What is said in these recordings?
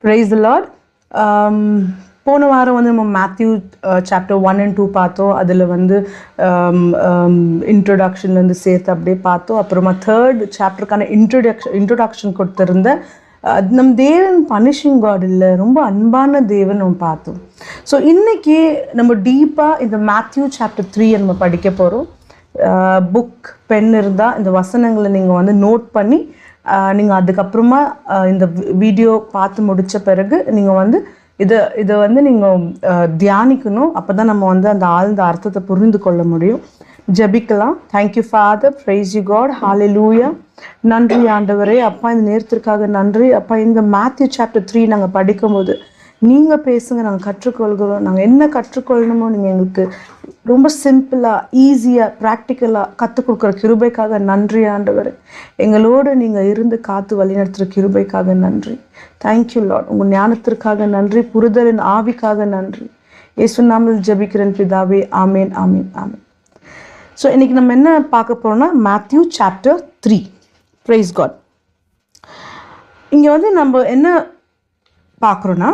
Praise the Lord. போன வாரம் வந்து நம்ம மேத்யூ சாப்டர் 1 and 2 பார்த்தோம். அதில் வந்து இன்ட்ரொடக்ஷன்லேருந்து சேர்த்து அப்படியே பார்த்தோம். அப்புறமா தேர்ட் சாப்டருக்கான இன்ட்ரொடக்ஷன் கொடுத்துருந்த நம் தேவன் பனிஷிங் காட் இல்லை, ரொம்ப அன்பான தேவன் நம்ம பார்த்தோம். ஸோ இன்றைக்கி நம்ம டீப்பாக இந்த மேத்யூ சாப்டர் 3 நம்ம படிக்க போகிறோம். புக் பென் இருந்தால் இந்த வசனங்களை நீங்கள் வந்து நோட் பண்ணி நீங்கள் அதுக்கப்புறமா இந்த வீடியோ பார்த்து முடித்த பிறகு நீங்கள் வந்து இதை வந்து நீங்கள் தியானிக்கணும். அப்போ தான் நம்ம வந்து அந்த ஆழ்ந்த அர்த்தத்தை புரிந்து கொள்ள முடியும். ஜெபிக்கலாம். Thank you father, praise you God, ஹalleluya. நன்றி ஆண்டவரே. அப்பா, இந்த நேரத்திற்காக நன்றி. அப்பா, இந்த மேத்யூ சாப்டர் 3 நாங்கள் படிக்கும்போது நீங்கள் பேசுங்க, நாங்கள் கற்றுக்கொள்கிறோம். நாங்கள் என்ன கற்றுக்கொள்ளணுமோ நீங்கள் எங்களுக்கு ரொம்ப சிம்பிளாக, ஈஸியாக, ப்ராக்டிக்கலாக கற்றுக் கொடுக்குற கிருபைக்காக நன்றி ஆண்டவர். எங்களோடு நீங்கள் இருந்து காத்து வழிநடத்துகிற கிருபைக்காக நன்றி. Thank you Lord. உங்கள் ஞானத்திற்காக நன்றி, புரிதலின் ஆவிக்காக நன்றி. இயேசு நாமத்தில் ஜெபிக்கிறேன் பிதாவே. ஆமேன், ஆமேன், ஆமேன். ஸோ இன்றைக்கி நம்ம என்ன பார்க்க போகிறோம்னா மேத்யூ சாப்டர் 3. Price God. இங்கே வந்து நம்ம என்ன பார்க்குறோன்னா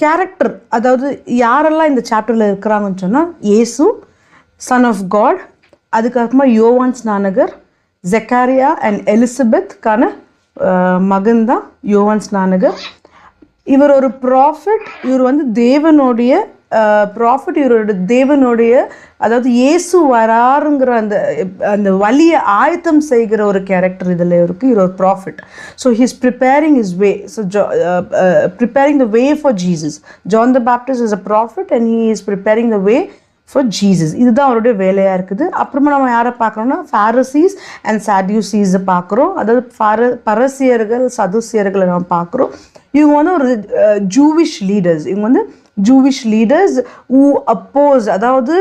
கேரக்டர், அதாவது யாரெல்லாம் இந்த சாப்டரில் இருக்கிறாங்கன்னு சொன்னால் இயேசு, சன் ஆஃப் காட், அதுக்கப்புறமா யோவான் ஸ்நானகர், ஜெக்காரியா அண்ட் எலிசபெத்கான மகன் தான் யோவான் ஸ்நானகர். இவர் ஒரு ப்ராஃபிட். இவர் வந்து தேவனுடைய ப்ராஃபிட். இவரோட தேவனுடைய, அதாவது இயேசு வராருங்கிற அந்த அந்த வழியை ஆயத்தம் செய்கிற ஒரு கேரக்டர் இதில் இருக்குது. இவர் ஒரு profit. So he's preparing is way. So preparing the way for Jesus. John the Baptist is a profit and he is preparing the way for Jesus. இதுதான் அவருடைய வேலையாக இருக்குது. அப்புறமா நம்ம யாரை பார்க்குறோம்னா ஃபாரிசீஸ் அண்ட் சாடியூசீஸை பார்க்குறோம். அதாவது பரசியர்கள், சதுசியர்களை நம்ம பார்க்குறோம். இவங்க வந்து ஒரு ஜூவிஷ் லீடர்ஸ். இவங்க வந்து ஜூவிஷ் லீடர்ஸ் who oppose, அதாவது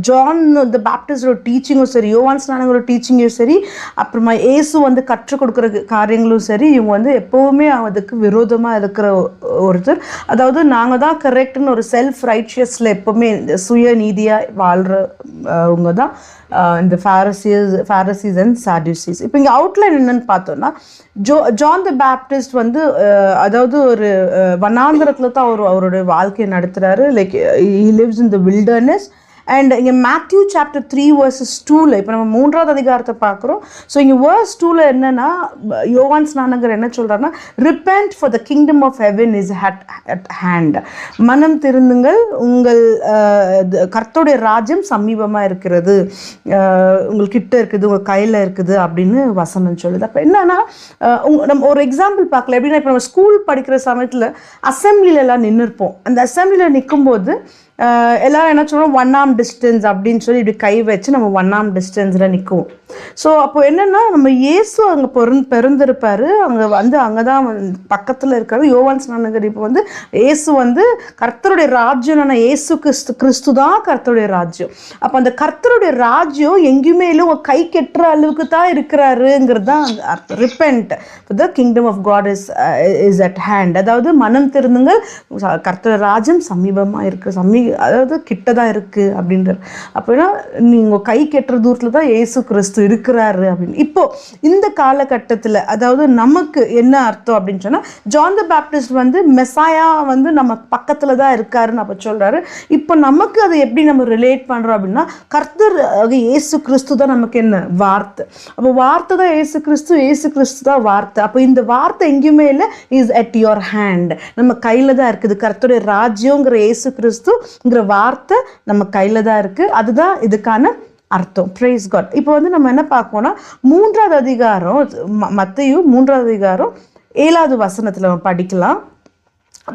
ஜான் த பேப்டிஸ்டோட டீச்சிங்கும் சரி, யோவான் ஸ்நானகரோட டீச்சிங்கும் சரி, அப்புறமா இயேசு வந்து கற்றுக் கொடுக்குற காரியங்களும் சரி, இவங்க வந்து எப்போவுமே அதுக்கு விரோதமாக இருக்கிற ஒருத்தர். அதாவது நாங்கள் தான் கரெக்டுன்னு ஒரு செல்ஃப் ரைச்சியஸில் எப்போவுமே சுய நீதியாக வாழ்கிறவங்க தான் இந்த ஃபாரிசீஸ் அண்ட் சாடியூசீஸ். இப்போ இங்கே அவுட்லைன் என்னன்னு பார்த்தோன்னா, ஜான் த பேப்டிஸ்ட் வந்து அதாவது ஒரு வனாந்தரத்தில் தான் அவருடைய வாழ்க்கையை நடத்துகிறாரு. Like he lives in the wilderness. And இங்கே மேத்யூ சாப்டர் 3 verses 2ல் இப்போ நம்ம 3வது அதிகாரத்தை பார்க்குறோம். ஸோ இங்கே verse 2ல் என்னென்னா, யோவான் ஸ்நானகர் என்ன சொல்கிறாருன்னா, repent for the kingdom of heaven is at hand. மனம் திருந்துங்கள், உங்கள் கர்த்தருடைய ராஜ்யம் சமீபமாக இருக்கிறது, உங்கள்கிட்ட இருக்குது, உங்கள் கையில் இருக்குது அப்படின்னு வசனம் சொல்லுது. அப்போ என்னன்னா, நம்ம ஒரு எக்ஸாம்பிள் பார்க்கல. எப்படின்னா, இப்போ நம்ம ஸ்கூல் படிக்கிற சமயத்தில் அசம்பிளிலெல்லாம் நின்று இருப்போம். அந்த அசம்பிளியில் நிற்கும்போது எல்லோரும் என்ன சொல்லுவோம், 1 arm distance அப்படின்னு சொல்லி இப்படி கை வச்சு நம்ம 1 arm distanceல நிற்குவோம். ஸோ அப்போ என்னென்னா, நம்ம இயேசு அங்கே பிறந்திருப்பார். அங்கே தான் பக்கத்தில் இருக்காரு யோவான் ஸ்நானகர். இப்போ வந்து இயேசு வந்து கர்த்தருடைய ராஜ்யம், இயேசு கிறிஸ்து தான் கர்த்தருடைய ராஜ்யம். அப்போ அந்த கர்த்தருடைய ராஜ்யம் எங்கேயுமே இல்லை, உங்கள் கை கெட்டுற அளவுக்கு தான் இருக்கிறாருங்கிறது தான் அர்த்தம். Repent, the kingdom of God is at hand. அதாவது மனம் திருந்துங்கள், கர்த்தருடைய ராஜ்யம் சமீபமாக இருக்குது, அதாவது கிட்ட தான் இருக்குது அப்படின்றார். அப்படின்னா நீங்கள் கை கெட்டுற தூரத்தில் தான் இயேசு கிறிஸ்து இருக்கிறாரு அப்படின்னு. இப்போ இந்த காலகட்டத்தில் அதாவது நமக்கு என்ன அர்த்தம் அப்படின்னு சொன்னால், ஜான் த பேப்டிஸ்ட் வந்து மெசாயா வந்து நம்ம பக்கத்தில் தான் இருக்காருன்னு அப்போ சொல்கிறாரு. இப்போ நமக்கு அதை எப்படி நம்ம ரிலேட் பண்ணுறோம் அப்படின்னா, கர்த்தர் இயேசு கிறிஸ்து தான் நமக்கு என்ன வார்த்தை. அப்போ வார்த்தை தான் இயேசு கிறிஸ்து, இயேசு கிறிஸ்து தான் வார்த்தை. அப்போ இந்த வார்த்தை எங்கேயுமே இல்லை, இஸ் அட் யுவர் ஹேண்ட், நம்ம கையில் தான் இருக்குது. கர்த்தருடைய ராஜ்யங்கிற இயேசு கிறிஸ்துங்கிற வார்த்தை நம்ம கையில் தான் இருக்குது. அதுதான் இதுக்கான அர்த்தம். Praise God. இப்போ வந்து நம்ம என்ன பார்ப்போம்னா, 3வது அதிகாரம் மத்தேயு 3வது அதிகாரம் 7வது வசனத்தில் நம்ம படிக்கலாம்.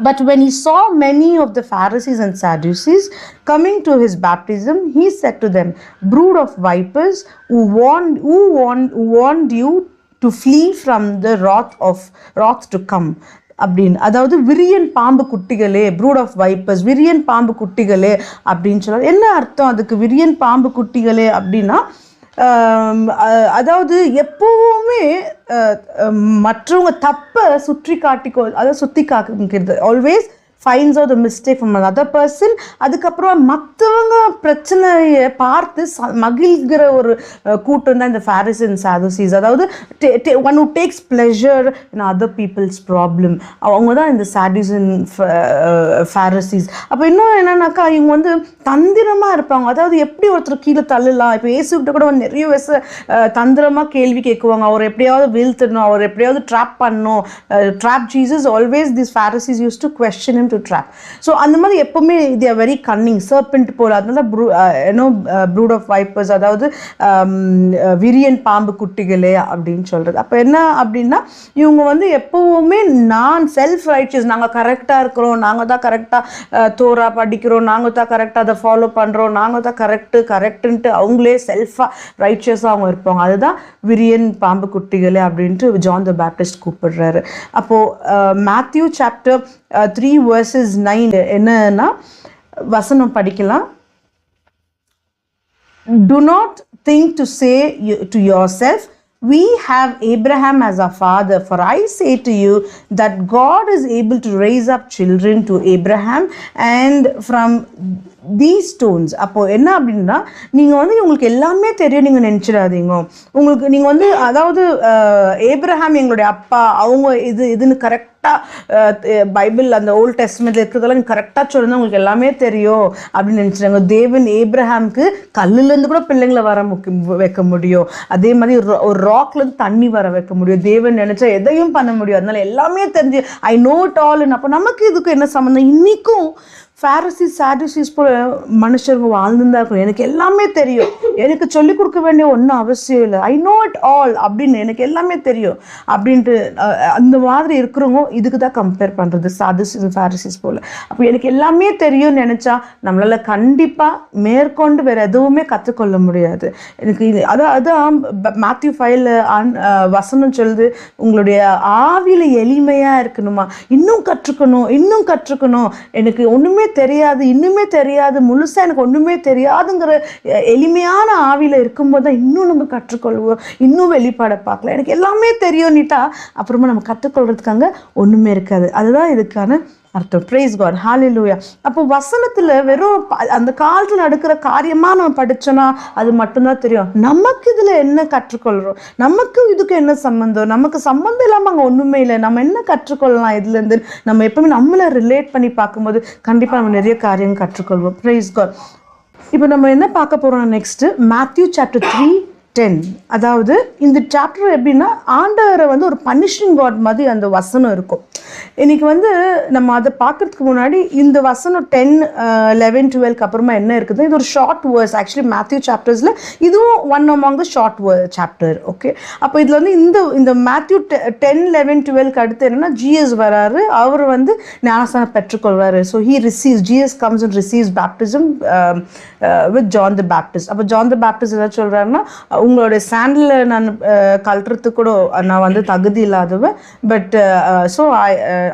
But when he saw many of the Pharisees and Sadducees coming to his baptism, he said to them, brood of vipers, who warned you to flee from the wrath to come. அப்படின்னு, அதாவது விரியன் பாம்பு குட்டிகளே, fruit of vipers, விரியன் பாம்பு குட்டிகளே அப்படின்னு சொல்லுவாங்க. என்ன அர்த்தம் அதுக்கு, விரியன் பாம்பு குட்டிகளே அப்படின்னா, அதாவது எப்பவுமே மற்றவங்க தப்பை சுற்றி காட்டிக்கோ, அதாவது சுற்றி காக்கிறது, always finds out the mistake from another person. அதுக்கப்புறம் மற்றவங்க பிரச்சனையை பார்த்து மகிழ்கிற ஒரு கூட்டம் தான் இந்த Pharisees and Sadducees. அதாவது one who takes pleasure in other people's problem. அவங்க தான் இந்த Sadducees and Pharisees. அப்போ இன்னும் என்னன்னாக்கா இவங்க வந்து தந்திரமாக இருப்பாங்க. அதாவது எப்படி ஒருத்தர் கீழே தள்ளலாம். இப்போ இயேசுகிட்ட கூட வந்து நிறைய வயசு தந்திரமாக கேள்வி கேட்குவாங்க. அவர் எப்படியாவது வீழ்த்தணும், அவர் எப்படியாவது ட்ராப் பண்ணணும். Drop Jesus always this Pharisees used to question him to trap. So அந்த மாதிரி எப்பவுமே they are very cunning, serpent போல. அதனால brood of vipers, அதாவது விரியன் பாம்பு குட்டிகளே அப்படின்னு சொல்றது. அப்போ என்ன அப்படின்னா இவங்க வந்து எப்பவுமே நான் செல்ஃப் ரைச்சியஸ், நாங்கள் கரெக்டாக இருக்கிறோம், நாங்கள் தான் கரெக்டாக தோரா படிக்கிறோம், நாங்கள் தான் கரெக்டாக அதை ஃபாலோ பண்ணுறோம், நாங்கள் தான் கரெக்டுன்ட்டு அவங்களே செல்ஃபாக ரைச்சியஸாக அவங்க இருப்பாங்க. அதுதான் விரியன் பாம்பு குட்டிகளே அப்படின்ட்டு ஜான் த பேப்டிஸ்ட் கூப்பிடுறாரு. அப்போது மேத்யூ சாப்டர் 3 verses 9 என்னன்னா வசனம் படிக்கலாம். Do not think to say to yourself, we have Abraham as our father, for I say to you that God is able to raise up children to Abraham and from these stones. அப்போ என்ன அப்படின்னா நீங்கள் வந்து உங்களுக்கு எல்லாமே தெரியும் நீங்கள் நினச்சிடாதீங்க. உங்களுக்கு நீங்கள் வந்து அதாவது ஏப்ரஹாம் எங்களுடைய அப்பா, அவங்க இதுன்னு கரெக்டாக பைபிள் அந்த ஓல்ட் டெஸ்ட்மெண்ட்ல இருக்கிறதெல்லாம் நீங்கள் கரெக்டாக சொல்லுங்க, உங்களுக்கு எல்லாமே தெரியும் அப்படின்னு நினச்சிட்டாங்க. தேவன் ஏப்ரஹாம்க்கு கல்லுலேருந்து கூட பிள்ளைங்களை வைக்க முடியும். அதே மாதிரி ஒரு ராக்லேருந்து தண்ணி வர வைக்க முடியும். தேவன் நினச்சா எதையும் பண்ண முடியும். அதனால எல்லாமே தெரிஞ்சு ஐ நோ இட் ஆல்னு. அப்போ நமக்கு இதுக்கு என்ன சம்மந்தம்? இன்றைக்கும் Pharisees, Sadducees போல மனுஷங்க வாழ்ந்துதான் இருக்கணும். எனக்கு எல்லாமே தெரியும், எனக்கு சொல்லிக் கொடுக்க வேண்டிய ஒன்றும் அவசியம் இல்லை, ஐ நோ இட் ஆல் அப்படின்னு, எனக்கு எல்லாமே தெரியும் அப்படின்ட்டு அந்த மாதிரி இருக்கிறவங்க இதுக்கு தான் கம்பேர் பண்ணுறது Sadducees and Pharisees போல். அப்போ எனக்கு எல்லாமே தெரியும்னு நினச்சா நம்மளால் கண்டிப்பாக மேற்கொண்டு வேறு எதுவுமே கற்றுக்கொள்ள முடியாது. எனக்கு இது அதான் மேத்யூ 5 வசனம் சொல்லுது, உங்களுடைய ஆவியில் எளிமையாக இருக்கணுமா, இன்னும் கற்றுக்கணும், எனக்கு ஒன்றுமே தெரியாது, இன்னுமே தெரியாது, முழுசா எனக்கு ஒண்ணுமே தெரியாதுங்கிற எளிமையான ஆவியில இருக்கும்போது தான் இன்னும் நம்ம கற்றுக்கொள்வோம், இன்னும் வெளிப்பாட பார்க்கலாம். எனக்கு எல்லாமே தெரியும்னுட்டா அப்புறமா நம்ம கற்றுக்கொள்றதுக்காக ஒண்ணுமே இருக்காது. அதுதான் இதுக்கான அர்த்தம். பிரைஸ் காட், ஹalleluya. அப்போ வசனத்துல வெறும் அந்த காலத்துல நடக்கிற காரியமா நம்ம படிச்சோன்னா அது மட்டும்தான் தெரியும். நமக்கு இதுல என்ன கற்றுக்கொள்றோம், நமக்கு இதுக்கு என்ன சம்பந்தம், நமக்கு சம்பந்தம் இல்லாம அங்க ஒண்ணுமே இல்லை, நம்ம என்ன கற்றுக்கொள்ளலாம் இதுல இருந்து, நம்ம எப்பவுமே நம்மளை ரிலேட் பண்ணி பார்க்கும்போது கண்டிப்பா நம்ம நிறைய காரியம் கற்றுக்கொள்வோம். Praise God. இப்போ நம்ம என்ன பார்க்க போறோம் நெக்ஸ்ட், மேத்யூ சாப்டர் 3:10. அதாவது இந்த சாப்டர் எப்படின்னா ஆண்டவரை வந்து ஒரு பனிஷிங் காட் மாதிரி அந்த வசனம் இருக்கும். இன்னைக்கு வந்து நம்ம அதை பார்க்கறதுக்கு முன்னாடி இந்த வசனம் 10, 11, 12 அப்புறமா என்ன இருக்குது, இது ஒரு ஷார்ட் வேர்ஸ். ஆக்சுவலி மேத்யூ சாப்டர்ஸில் இதுவும் one among the short chapter. Okay, அப்போ இதில் வந்து இந்த மேத்யூ 10, 11, 12 அடுத்து என்னன்னா ஜீசஸ் வராரு, அவர் வந்து ஞானஸ்நானம் பெற்றுக்கொள்வார். So Jesus comes and receives baptism with John the Baptist. அப்போ ஜான் த பேப்டிஸ்ட் ஏதாவது சொல்கிறாருன்னா, உங்களுடைய சாண்டில் நான் கழட்டுறதுக்கு கூட நான் வந்து தகுதி இல்லாதவன், பட் ஸோ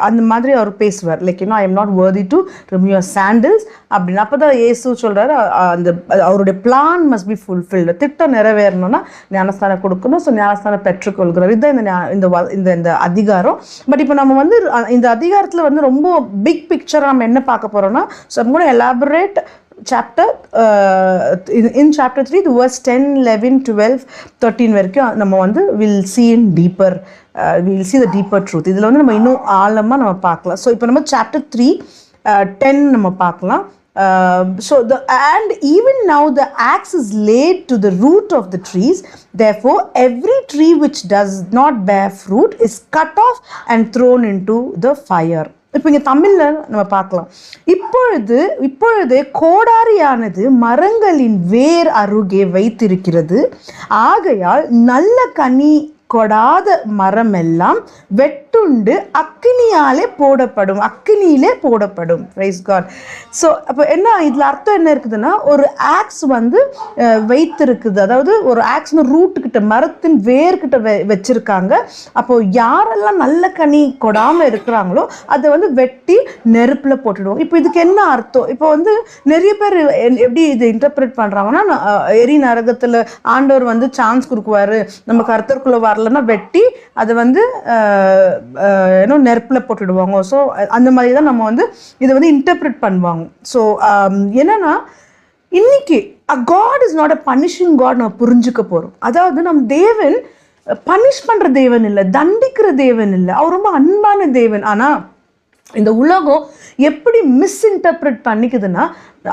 அந்த மாதிரி அவர் பேசுவார். Like I am not worthy to remove your sandals அப்படின்னு. அப்போ தான் இயேசு சொல்கிறாரு, அந்த அவருடைய பிளான் மஸ்ட் பி ஃபுல்ஃபில்டு, திட்டம் நிறைவேறணும்னா ஞானஸ்தானம் கொடுக்கணும். ஸோ ஞானஸ்தானம் பெற்றுக்கொள்கிறார். இதுதான் இந்த அதிகாரம். பட் இப்போ நம்ம வந்து இந்த அதிகாரத்தில் வந்து ரொம்ப பிக் பிக்சர் நம்ம என்ன பார்க்க போகிறோம்னா, so I'm going to elaborate chapter in chapter 3 the verse 10, 11, 12, 13 வரைக்கும் நம்ம வந்து will see in deeper we'll see the deeper truth. இதில் வந்து நம்ம இன்னும் ஆழமாக நம்ம பார்க்கலாம். ஸோ இப்போ நம்ம chapter 3:10 நம்ம பார்க்கலாம். And even now the axe is laid to the root of the trees, therefore every tree which does not bear fruit is cut off and thrown into the fire. இப்போ இங்கே தமிழில் நம்ம பார்க்கலாம், இப்பொழுது கோடாரியானது மரங்களின் வேர் அருகே வைத்திருக்கிறது, ஆகையால் நல்ல கனி கொடாத மரம் எல்லாம் வெட்டுண்டு அக்கினியிலே போடப்படும். Price God. ஸோ அப்போ என்ன இதில் அர்த்தம் என்ன இருக்குதுன்னா, ஒரு ஆக்ஸ் வந்து வைத்திருக்குது, அதாவது ஒரு ஆக்ஸ்னு ரூட்டுக்கிட்ட மரத்தின் வேர்கிட்ட வச்சிருக்காங்க. அப்போ யாரெல்லாம் நல்ல கனி கொடாமல் இருக்கிறாங்களோ அதை வந்து வெட்டி நெருப்பில் போட்டுடுவோம். இப்போ இதுக்கு என்ன அர்த்தம்? இப்போ வந்து நிறைய பேர் எப்படி இதை இன்டர்பிரேட் பண்ணுறாங்கன்னா, எரி நரகத்தில் ஆண்டவர் வந்து சான்ஸ் கொடுக்குவாரு, நம்ம கர்த்தருக்குள்ளே வரலாம் வரலன்னா வெட்டி அதை வந்து நெருப்பில் போட்டுடுவாங்க. ஸோ அந்த மாதிரி தான் நம்ம வந்து இதை வந்து இன்டர்பிரட் பண்ணுவாங்க. ஸோ என்னன்னா இன்னைக்கு God is not a punishing God நம்ம புரிஞ்சுக்க போகிறோம். அதாவது நம் தேவன் பனிஷ் பண்ணுற தேவன் இல்லை, தண்டிக்கிற தேவன் இல்லை, அவர் ரொம்ப அன்பான தேவன். ஆனால் இந்த உலகம் எப்படி மிஸ்இன்டர்பிரட் பண்ணிக்குதுன்னா,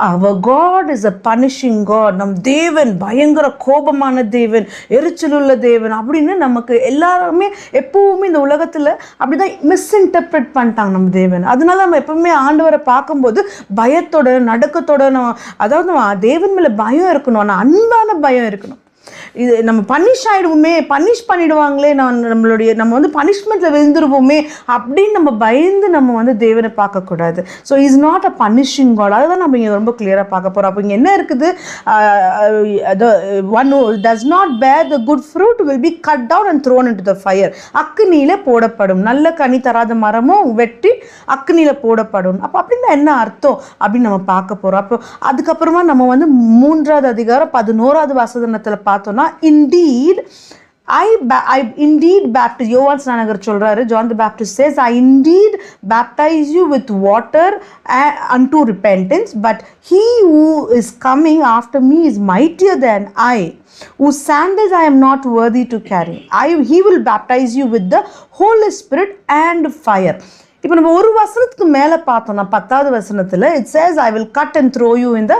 அவர் God is a punishing God, நம் தேவன் பயங்கர கோபமான தேவன், எரிச்சலுள்ள தேவன் அப்படின்னு நமக்கு எல்லாருமே எப்பவுமே இந்த உலகத்தில் அப்படிதான் மிஸ்இன்டர்பிரட் பண்ணிட்டாங்க நம்ம தேவன். அதனால நம்ம எப்பவுமே ஆண்டவரை பார்க்கும்போது பயத்தோட நடுக்கத்தோட அதாவது தேவன் மேலே பயம் இருக்கணும், ஆனால் அன்பான பயம் இருக்கணும். இது நம்ம பனிஷ் ஆகிடுவோமே, பனிஷ் பண்ணிடுவாங்களே, நம்ம வந்து பனிஷ்மெண்ட்டில் விழுந்துருவோமே அப்படின்னு நம்ம பயந்து நம்ம வந்து தேவனை பார்க்கக்கூடாது. So is not a punishing God. அதுதான் நம்ம இங்கே ரொம்ப கிளியராக பார்க்க போகிறோம். அப்போ இங்கே என்ன இருக்குது, one does not bear the good fruit will be cut down and thrown into the fire. அக்னியில் போடப்படும். நல்ல கனி தராத மரமும் வெட்டி அக்னியில் போடப்படும். அப்போ அப்படின்னா என்ன அர்த்தம் அப்படின்னு நம்ம பார்க்க போகிறோம். அப்போ அதுக்கப்புறமா நம்ம வந்து 3வது அதிகாரம் 11வது வசனத்தில் பார்த்தோம்னா, indeed I indeed baptize. யோவான் ஸ்நானகர் சொல்றாரு, John the Baptist says, I indeed baptize you with water unto repentance, but he who is coming after me is mightier than I, whose sandals I am not worthy to carry. He will baptize you with the Holy Spirit and fire. இப்போ நம்ம ஒரு வசனத்துக்கு மேலே பார்த்தோம்னா 10வது வசனத்தில் it says, I will cut and throw you in the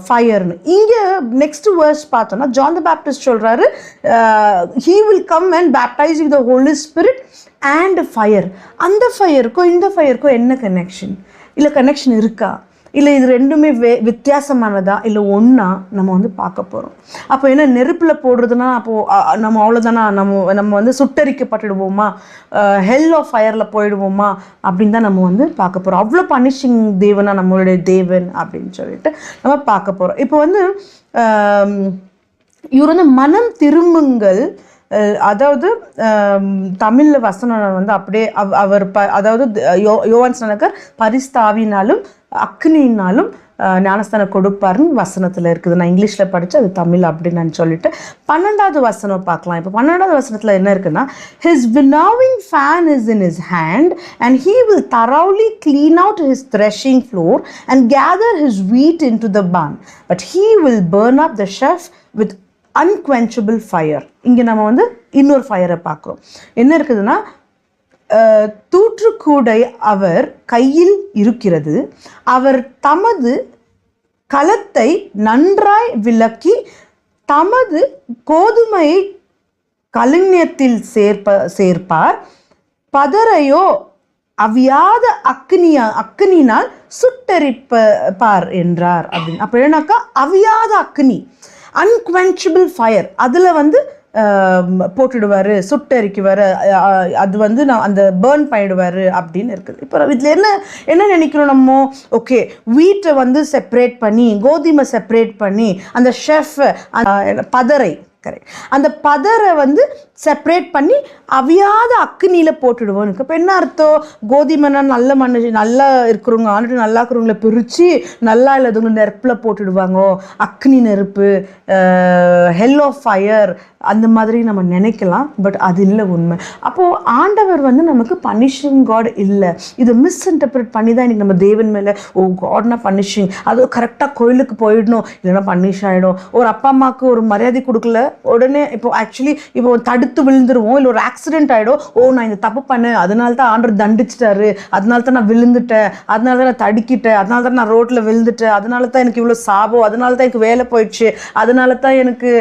ஃபயர்னு. இங்கே next verse பார்த்தோன்னா ஜான் த பேப்டிஸ்ட் சொல்கிறாரு, he will come and baptize you with the Holy Spirit and fire. அந்த ஃபயருக்கும் இந்த ஃபயருக்கும் என்ன கனெக்ஷன்? இல்லை கனெக்ஷன் இருக்கா? இல்லை இது ரெண்டுமே வித்தியாசமானதா இல்லை ஒன்றா நம்ம வந்து பார்க்க போகிறோம். அப்போ என்ன நெருப்பில் போடுறதுனா அப்போது நம்ம அவ்வளோதானா, நம்ம வந்து சுட்டரிக்கப்பட்டுடுவோமா, ஹெல் ஆஃப் ஃபயரில் போயிடுவோமா அப்படின்னு தான் நம்ம வந்து பார்க்க போகிறோம். அவ்வளோ பனிஷிங் தேவனா நம்மளுடைய தேவன் அப்படின்னு சொல்லிட்டு நம்ம பார்க்க போகிறோம். இப்போ வந்து இவர் வந்து மனம் திரும்புங்கள், அதாவது தமிழில் வசனம் வந்து அப்படியே அவர் அதாவது யோவான் ஸ்நானகர் பரிஸ்தாவினாலும் அக்னியினாலும் ஞானஸ்தானம் கொடுப்பாருன்னு வசனத்தில் இருக்குது. நான் இங்கிலீஷில் படித்து அது தமிழ் அப்படின்னு நான் சொல்லிட்டு 12வது வசனம் பார்க்கலாம். இப்போ 12வது வசனத்தில் என்ன இருக்குன்னா, his winnowing fan is in his hand and he will thoroughly clean out his threshing floor and gather his wheat into the barn, but he will burn up the chaff with unquenchable fire. இங்கே நம்ம வந்து இன்னொரு ஃபயரை பார்க்குறோம். என்ன இருக்குதுன்னா, தூற்றுக்கூடை அவர் கையில் இருக்கிறது, அவர் தமது களத்தை நன்றாய் விளக்கி தமது கோதுமையை கலிங்கத்தில் சேர்ப்பார், பதரையோ அவியாத அக்னியினால் சுட்டரிப்பார் என்றார் அப்படின்னு. அப்போ என்னன்னாக்கா அவியாத அக்னி, அன்குவென்ச்சபிள் ஃபயர், அதில் வந்து போட்டுடுவார், சுட்டரிக்குவார், அது வந்து நான் அந்த பேர்ன் பண்ணிடுவார் அப்படின்னு இருக்குது. இப்போ இதில் என்ன நினைக்கிறோம் நம்ம, ஓகே வீட்டை வந்து செப்பரேட் பண்ணி கோதுமை செப்பரேட் பண்ணி அந்த ஷெஃப் பதரை கரெக்ட் அந்த பதரை வந்து செப்பரேட் பண்ணி அவியாத அக்னியில் போட்டுடுவோம். இப்போ என்ன அர்த்தம், கோதுமைனா நல்ல நல்லா இருக்கிறவங்க ஆண்டுட்டு நல்லா இருக்கிறவங்கள பிரித்து நல்லா இல்லாதவங்க நெருப்பில் போட்டுடுவாங்க, அக்னி நெருப்பு, ஹெல் ஆஃப் ஃபயர் அந்த மாதிரி நம்ம நினைக்கலாம். பட் அது இல்லை உண்மை. அப்போது ஆண்டவர் வந்து நமக்கு பனிஷிங் காட் இல்லை. இதை மிஸ்இன்டர்பிரட் பண்ணி தான் இன்றைக்கி நம்ம தேவன் மேலே காட்னா பனிஷிங், அது கரெக்டாக கோயிலுக்கு போயிடணும் இல்லைன்னா பனிஷ் ஆகிடும். ஒரு அப்பா அம்மாவுக்கு ஒரு மரியாதை கொடுக்கல உடனே இப்போ ஆக்சுவலி இப்போ தடுத்து விழுந்துருவோம், இல்லை ஒரு ஆக்சிடென்ட் ஆகிடும், நான் இந்த தப்பு பண்ணேன் அதனால தான் ஆண்டவர் தண்டிச்சிட்டாரு, அதனால தான் நான் விழுந்துட்டேன், அதனால தான் நான் தடுக்கிட்டேன், அதனால தான் நான் ரோட்டில் விழுந்துட்டேன், அதனால தான் எனக்கு இவ்வளோ சாபம், அதனால தான் எனக்கு வேலை போயிடுச்சு, அதனால தான் எனக்கு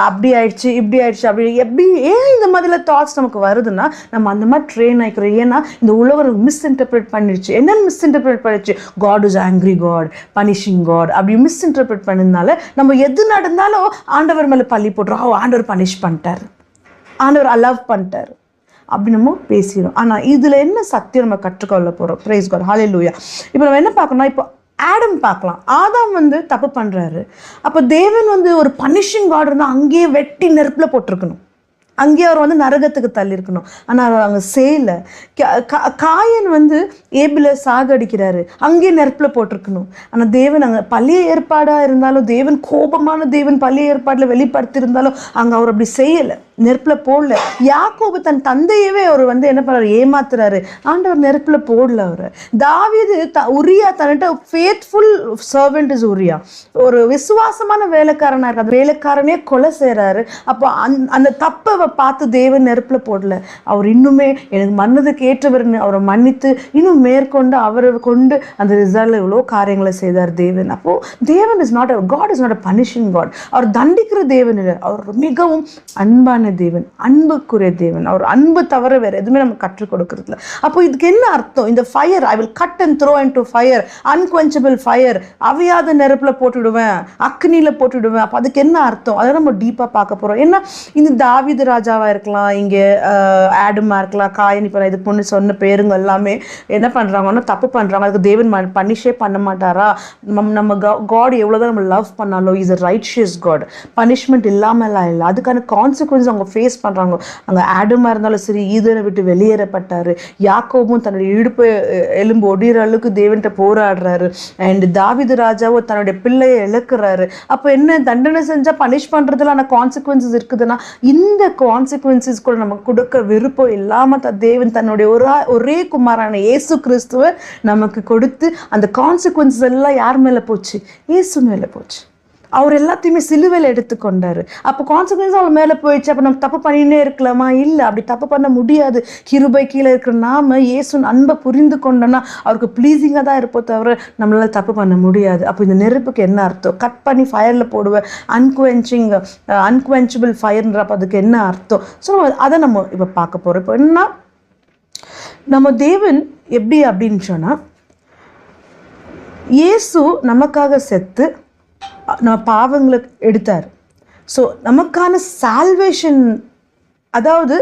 அப்படி ஆயிடுச்சு இப்படி ஆயிடுச்சு அப்படி எப்படி ஏன் இந்த மாதிரிலாம் தாட்ஸ் நமக்கு வருதுன்னா நம்ம அந்த மாதிரி ட்ரெயின் ஆகிக்கிறோம். ஏன்னா இந்த உலகம் மிஸ்இன்டர்பிரட் பண்ணிடுச்சு. என்னென்னு மிஸ்இன்டர்பிரட் பண்ணிடுச்சு, God is angry God, punishing God அப்படி மிஸ்இன்டர்பிரட் பண்ணதுனால நம்ம எது நடந்தாலும் ஆண்டவர் மேலே பள்ளி போட்டுரும், ஆண்டவர் பனிஷ் பண்ணிட்டார், ஆண்டவர் அலவ் பண்ணிட்டார் அப்படி நம்ம பேசிடும். ஆனால் இதில் என்ன சத்தியம் நம்ம கற்றுக்கொள்ள போகிறோம். பிரைஸ் காட், ஹல்லேலூயா. இப்போ நம்ம என்ன பார்க்கணும்னா, இப்போ ஆடம் பார்க்கலாம். ஆதாம் வந்து தப்பு பண்ணுறாரு. அப்போ தேவன் வந்து ஒரு பனிஷிங் காட் இருந்தால் அங்கேயே வெட்டி நெருப்பில் போட்டிருக்கணும், அங்கேயே அவர் வந்து நரகத்துக்கு தள்ளியிருக்கணும். ஆனால் அவர் அங்கே செய்யலை. காயன் வந்து ஏபில சாகடிக்கிறாரு, அங்கேயே நெருப்பில் போட்டிருக்கணும். ஆனால் தேவன் அங்கே பழைய ஏற்பாடாக இருந்தாலும், தேவன் கோபமான தேவன் பழைய ஏற்பாடில் வெளிப்படுத்தியிருந்தாலும் அங்கே அவர் அப்படி செய்யலை. நெருப்பில் போடல. யாக்கோபு தன் தந்தையவே அவர் என்ன பண்ணுறாரு, ஏமாத்துறாரு. ஆண்டவர் நெருப்பில் போடல அவர். தாவீது உரியா தன்னிட்ட ஃபேத்ஃபுல் சர்வெண்ட் இஸ் உரியா, ஒரு விசுவாசமான வேலைக்காரனா இருக்கு, அந்த வேலைக்காரனே கொலை செய்கிறாரு. அப்போ அந்த தப்பை பார்த்து தேவன் நெருப்பில் போடல. அவர் இன்னுமே எனக்கு மன்னதுக்கு ஏற்றவர்னு அவரை மன்னித்து இன்னும் மேற்கொண்டு அவரை கொண்டு அந்த ரிசல்ட் எவ்வளோ காரியங்களை செய்தார் தேவன். அப்போ தேவன் is not God is not a punishing God. அவர் தண்டிக்கிற தேவன் இல்லை, அவர் மிகவும் அன்பான தேவன், அன்புக்குரிய தேவன். அவர் அன்பு தவிர வேற எதுவுமே நம்ம கற்றுக் கொடுக்கறதுல. அப்போ இதுக்கு என்ன அர்த்தம்? இந்த fire I will cut and throw into fire, unquenchable fire, அவியாத நெருப்புல போட்டுடுவேன், அக்னியில போட்டுடுவேன். அப்போ அதுக்கு என்ன அர்த்தம்? அதை நம்ம டீப்பா பார்க்க போறோம். ஏன்னா இந்த தாவீது ராஜாவா இருக்கலாம், இங்க ஆடமா இருக்கலாம், காயின், இப்போ இதுக்கு முன்னு சொன்ன பேருங்க எல்லாமே என்ன பண்றாங்கன்னா தப்பு பண்றாங்க. அதுக்கு தேவன் பனிஷே பண்ண மாட்டாரா? நம்ம காட் எவ்வளவுதான் நம்ம லவ் பண்ணாலும் is a righteous God. Punishment இல்லாமலாம் இல்லை, அதுக்கான கான்சிக்வன்ஸ் அவங்க ஃபேஸ் பண்ணுறாங்க. அங்கே ஆடமா இருந்தாலும் சரி, ஈதனை விட்டு வெளியேறப்பட்டார். யாக்கோபும் தன்னுடைய இடுப்பு எலும்பு ஒடிகிற அளவுக்கு தேவன்கிட்ட போராடுறாரு. அண்ட் தாவீது ராஜாவும் தன்னுடைய பிள்ளையை இழக்கிறாரு. அப்போ என்ன தண்டனை செஞ்சால் பனிஷ் பண்ணுறதுலான கான்சிக்வன்சஸ் இருக்குதுன்னா, இந்த கான்சிக்வன்சஸ் கூட நமக்கு கொடுக்க விருப்பம் இல்லாமல் தேவன் தன்னுடைய ஒரே குமாரான இயேசு கிறிஸ்துவை நமக்கு கொடுத்து அந்த கான்சிக்வன்சஸ் எல்லாம் யார் மேலே போச்சு? இயேசு மேலே போச்சு. அவர் எல்லாத்தையுமே சிலுவையில் எடுத்துக்கொண்டாரு. அப்போ கான்சிக்வன்ஸ் அவர் மேலே போயிடுச்சு. அப்போ நம்ம தப்பு பண்ணினே இருக்கலாமா? இல்லை, அப்படி தப்பு பண்ண முடியாது. கிருபை கீழே இருக்கிற நாம இயேசுவின் அன்பை புரிந்து கொண்டோன்னா அவருக்கு ப்ளீஸிங்காக தான் இருப்போம், தவிர நம்மளால தப்பு பண்ண முடியாது. அப்போ இந்த நெருப்புக்கு என்ன அர்த்தம்? கட் பண்ணி ஃபயரில் போடுவேன், அன்குவென்ச்சபிள் ஃபயர்ன்றப்போ அதுக்கு என்ன அர்த்தம்? ஸோ அதை நம்ம இப்போ பார்க்க போகிறோம். இப்போ என்னன்னா, நம்ம தேவன் எப்படி அப்படின்னு சொன்னால், இயேசு நமக்காக செத்து நம்ம பாவங்களை எடுத்தார். ஸோ நமக்கான சால்வேஷன், அதாவது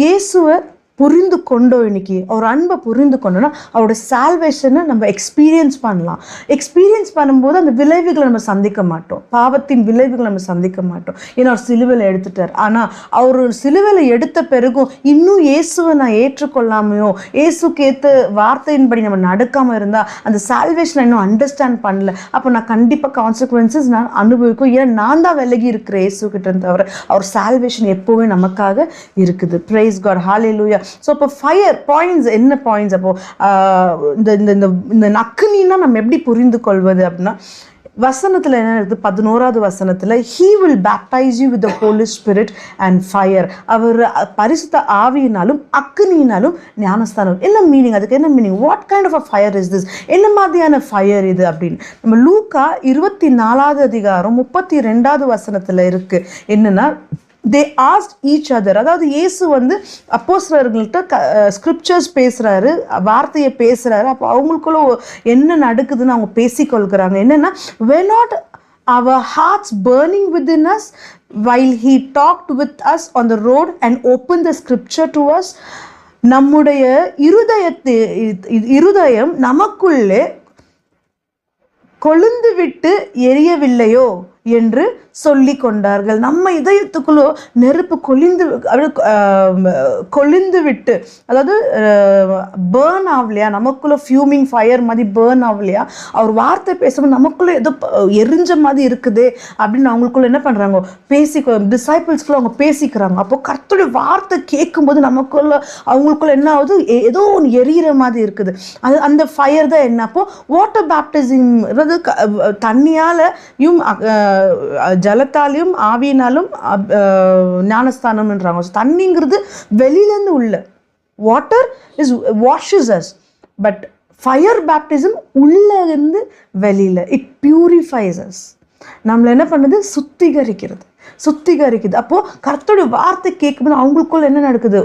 இயேசுவை புரிந்து கொண்டோம், இன்னைக்கு அவர் அன்பை புரிந்து கொண்டோன்னா அவரோட சால்வேஷனை நம்ம எக்ஸ்பீரியன்ஸ் பண்ணலாம். எக்ஸ்பீரியன்ஸ் பண்ணும்போது அந்த விளைவுகளை நம்ம சந்திக்க மாட்டோம், பாவத்தின் விளைவுகளை நம்ம சந்திக்க மாட்டோம். ஏன்னா அவர் சிலுவையில் எடுத்துட்டார். ஆனால் அவர் சிலுவையில் எடுத்த பிறகும் இன்னும் இயேசுவை நான் ஏற்றுக்கொள்ளாமையோ இயேசுக்கு ஏற்ற வார்த்தையின்படி நம்ம நடக்காமல் இருந்தால் அந்த சால்வேஷனை இன்னும் அண்டர்ஸ்டாண்ட் பண்ணல. அப்போ நான் கண்டிப்பாக கான்சிக்வன்சஸ் நான் அனுபவிக்கும். ஏன்னா நான் தான் விலகி இருக்கிற இயேசுக்கிட்ட தவிர அவர் சால்வேஷன் எப்போவே நமக்காக இருக்குது. பிரைஸ் காட், ஹல்லேலூயா. ஸோ இப்போ ஃபயர் பாயிண்ட்ஸ் என்ன பாயிண்ட்ஸ்? அப்போ இந்த அக்னின்னா நம்ம எப்படி புரிந்து கொள்வது அப்படின்னா, வசனத்தில் என்ன இருக்குது? 11வது வசனத்தில் he will baptize you with the Holy Spirit and fire. அவர் பரிசுத்த ஆவியினாலும் அக்னியினாலும் ஞானஸ்தானம். என்ன மீனிங்? அதுக்கு என்ன meaning? What kind of a fire is this? என்ன மாதிரியான ஃபயர் இது அப்படின்னு நம்ம லூக்கா 24வது அதிகாரம் 32வது வசனத்தில் இருக்கு. என்னன்னா, they asked each other, அதாவது இயேசு அப்போஸ்தலர்கள்ட்ட ஸ்கிரிப்சர்ஸ் பேசுறாரு, வார்த்தையை பேசுறாரு. அப்போ அவங்களுக்குள்ள என்ன நடக்குதுன்னு அவங்க பேசிக்கொள்கிறாங்க. என்னன்னா, were not our hearts burning within us while he talked with us on the road and opened the scripture to us? நம்முடைய இருதயம் நமக்குள்ளே கொழுந்து விட்டு எரியவில்லையோ என்று சொல்லி கொண்டார்கள். நம்ம இதயத்துக்குள்ளோ நெருப்பு கொழிந்து விட்டு, அதாவது பேர்ன் ஆகலையா, நமக்குள்ள ஃபியூமிங் ஃபயர் மாதிரி பேர்ன் ஆகலையா? அவர் வார்த்தை பேசும்போது நமக்குள்ள ஏதோ எரிஞ்ச மாதிரி இருக்குதே அப்படின்னு அவங்களுக்குள்ள என்ன பண்ணுறாங்க? டிசைபிள்ஸ்குள்ள அவங்க பேசிக்கிறாங்க. அப்போ கர்த்தருடைய வார்த்தை கேட்கும்போது நமக்குள்ள அவங்களுக்குள்ள என்ன ஆகுது? ஏதோ ஒன்று எரியிற மாதிரி இருக்குது. அந்த ஃபயர் தான் என்ன? அப்போ வாட்டர் பேப்டிசம், அதாவது தண்ணியாலையும் ஜலத்தாலையும் ஆவியினாலும் ஞானஸ்தானம்ன்றாங்க. தண்ணிங்கிறது வெளியிலேருந்து உள்ள, water is washes us, but fire baptism உள்ள இருந்து வெளியில, இட் பியூரிஃபைஸ் அஸ். நம்மள என்ன பண்ணுது? சுத்திகரிக்குது. அப்போ கர்த்தருடைய வார்த்தை கேட்கும்போது அவங்களுக்குள்ள என்ன நடக்குது?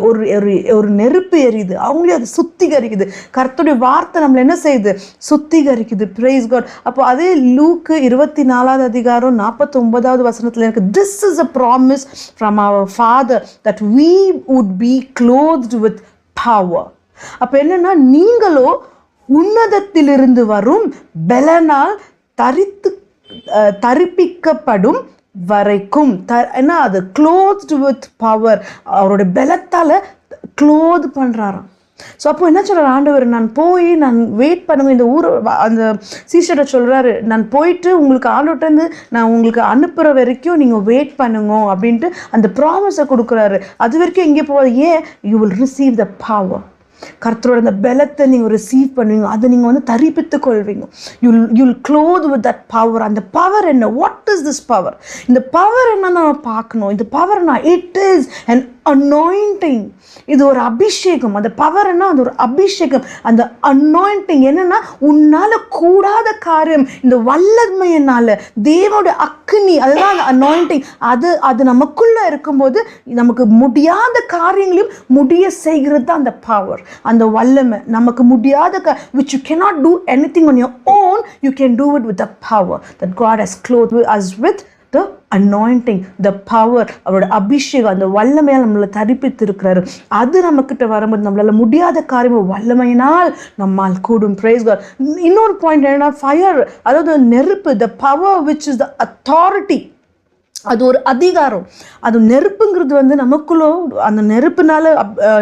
ஒரு நெருப்பு எரியுது, அவங்களே அது சுத்திகரிக்குது. கர்த்தருடைய வார்த்தை நம்மள என்ன செய்யுது? சுத்திகரிக்குது. Praise God. அப்போ அதே லூக்கு 24வது அதிகாரம் 49வது வசனத்துல இருக்கு, this is a promise from our father that we would be clothed with power. அப்போ என்னன்னா, நீங்களோ உன்னதத்திலிருந்து வரும் பலனால் தரிப்பிக்கப்படும் வரைக்கும், அது க்ளோத்டு வித் பவர், அவருடைய பலத்தால் க்ளோத் பண்ணுறாராம். ஸோ அப்போ என்ன சொல்கிறார் ஆண்டவர், நான் போய் நான் வெயிட் பண்ணுங்க, இந்த ஊர் அந்த சீஷரை சொல்கிறாரு, நான் போயிட்டு உங்களுக்கு ஆண்டவர்கிட்டருந்து நான் உங்களுக்கு அனுப்புகிற வரைக்கும் நீங்கள் வெயிட் பண்ணுங்க அப்படின்ட்டு அந்த ப்ராமிஸை கொடுக்குறாரு. அது வரைக்கும் எங்கே போகாது. ஏன்? You will receive the power. கர்த்தரோட அந்த பலத்தை நீங்கள் ரிசீவ் பண்ணுவீங்க, அதை நீங்கள் வந்து தரிப்பித்து கொள்வீங்க. You'll clothe with that power. அந்த பவர் என்ன? What is this power? இந்த பவர் என்ன நம்ம பார்க்கணும். இந்த பவர்னா இட் இஸ் அன் அனாயிண்டிங். இது ஒரு அபிஷேகம். அந்த பவர்னா அது ஒரு அபிஷேகம். அந்த அனாயிண்டிங் என்னன்னா, உன்னால கூடாத காரியம் இந்த வல்லமையினால தேவனுடைய அக்னி, அதுதான் அந்த அனாயிண்டிங். அது நமக்குள்ள இருக்கும்போது நமக்கு முடியாத காரியங்களையும் முடிய செய்கிறது தான் அந்த பவர், அந்த வல்லமை. நமக்கு முடியாத which you cannot do anything on your own, you can do it with the power that God has clothed us with, the anointing, the power. அவரோட அபிஷேகம், அந்த வல்லமையால் நம்மளை தரிப்பித்து இருக்கிறாரு. அது நம்மக்கிட்ட வரும்போது நம்மளால முடியாத காரியம் வல்லமையினால் நம்மால் கூடும். Praise God. இன்னொரு பாயிண்ட் என்னன்னா, ஃபயர், அதாவது நெருப்பு. the power which is the authority, அது ஒரு அதிகாரம். அது நெருப்புங்கிறது வந்து நமக்குள்ள அந்த நெருப்புனால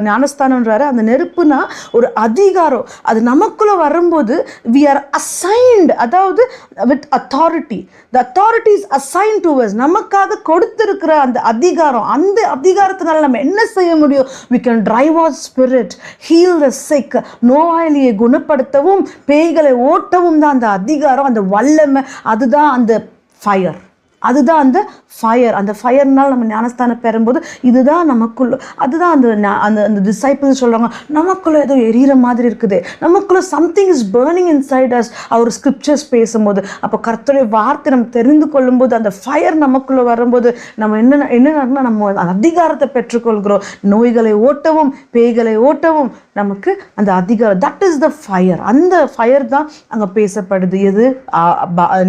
ஞானஸ்தானம்ன்றாரு. அந்த நெருப்புனா ஒரு அதிகாரம். அது நமக்குள்ள வரும்போது we are assigned, அதாவது with authority. the authority is assigned to us. நமக்காக கொடுத்திருக்கிற அந்த அதிகாரம், அந்த அதிகாரத்தினால நம்ம என்ன செய்ய முடியும்? we can drive out spirit, heal the sick. நோயாளியை குணப்படுத்தவும் பேய்களை ஓட்டவும் தான் அந்த அதிகாரம், அந்த வல்லமை. அதுதான் அந்த ஃபயர். அதுதான் அந்த ஃபயர். அந்த ஃபயர்னால் நம்ம ஞானஸ்தானம் பெறும்போது இதுதான் நமக்குள்ள, அதுதான் அந்த டிசைபிள்ஸ் சொல்கிறாங்க, நமக்குள்ள ஏதோ எரியிற மாதிரி இருக்குது, நமக்குள்ள something is burning inside us. அவர் ஸ்கிரிப்சர்ஸ் பேசும்போது, அப்போ கர்த்தருடைய வார்த்தை நம்ம தெரிந்து கொள்ளும்போது, அந்த ஃபயர் நமக்குள்ள வரும்போது நம்ம என்னன்னா நம்ம அதிகாரத்தை பெற்றுக்கொள்கிறோம். நோய்களை ஓட்டவும் பேய்களை ஓட்டவும் நமக்கு அந்த அதிகாரம். That is the fire. அந்த ஃபயர் தான் அங்கே பேசப்படுது. எது?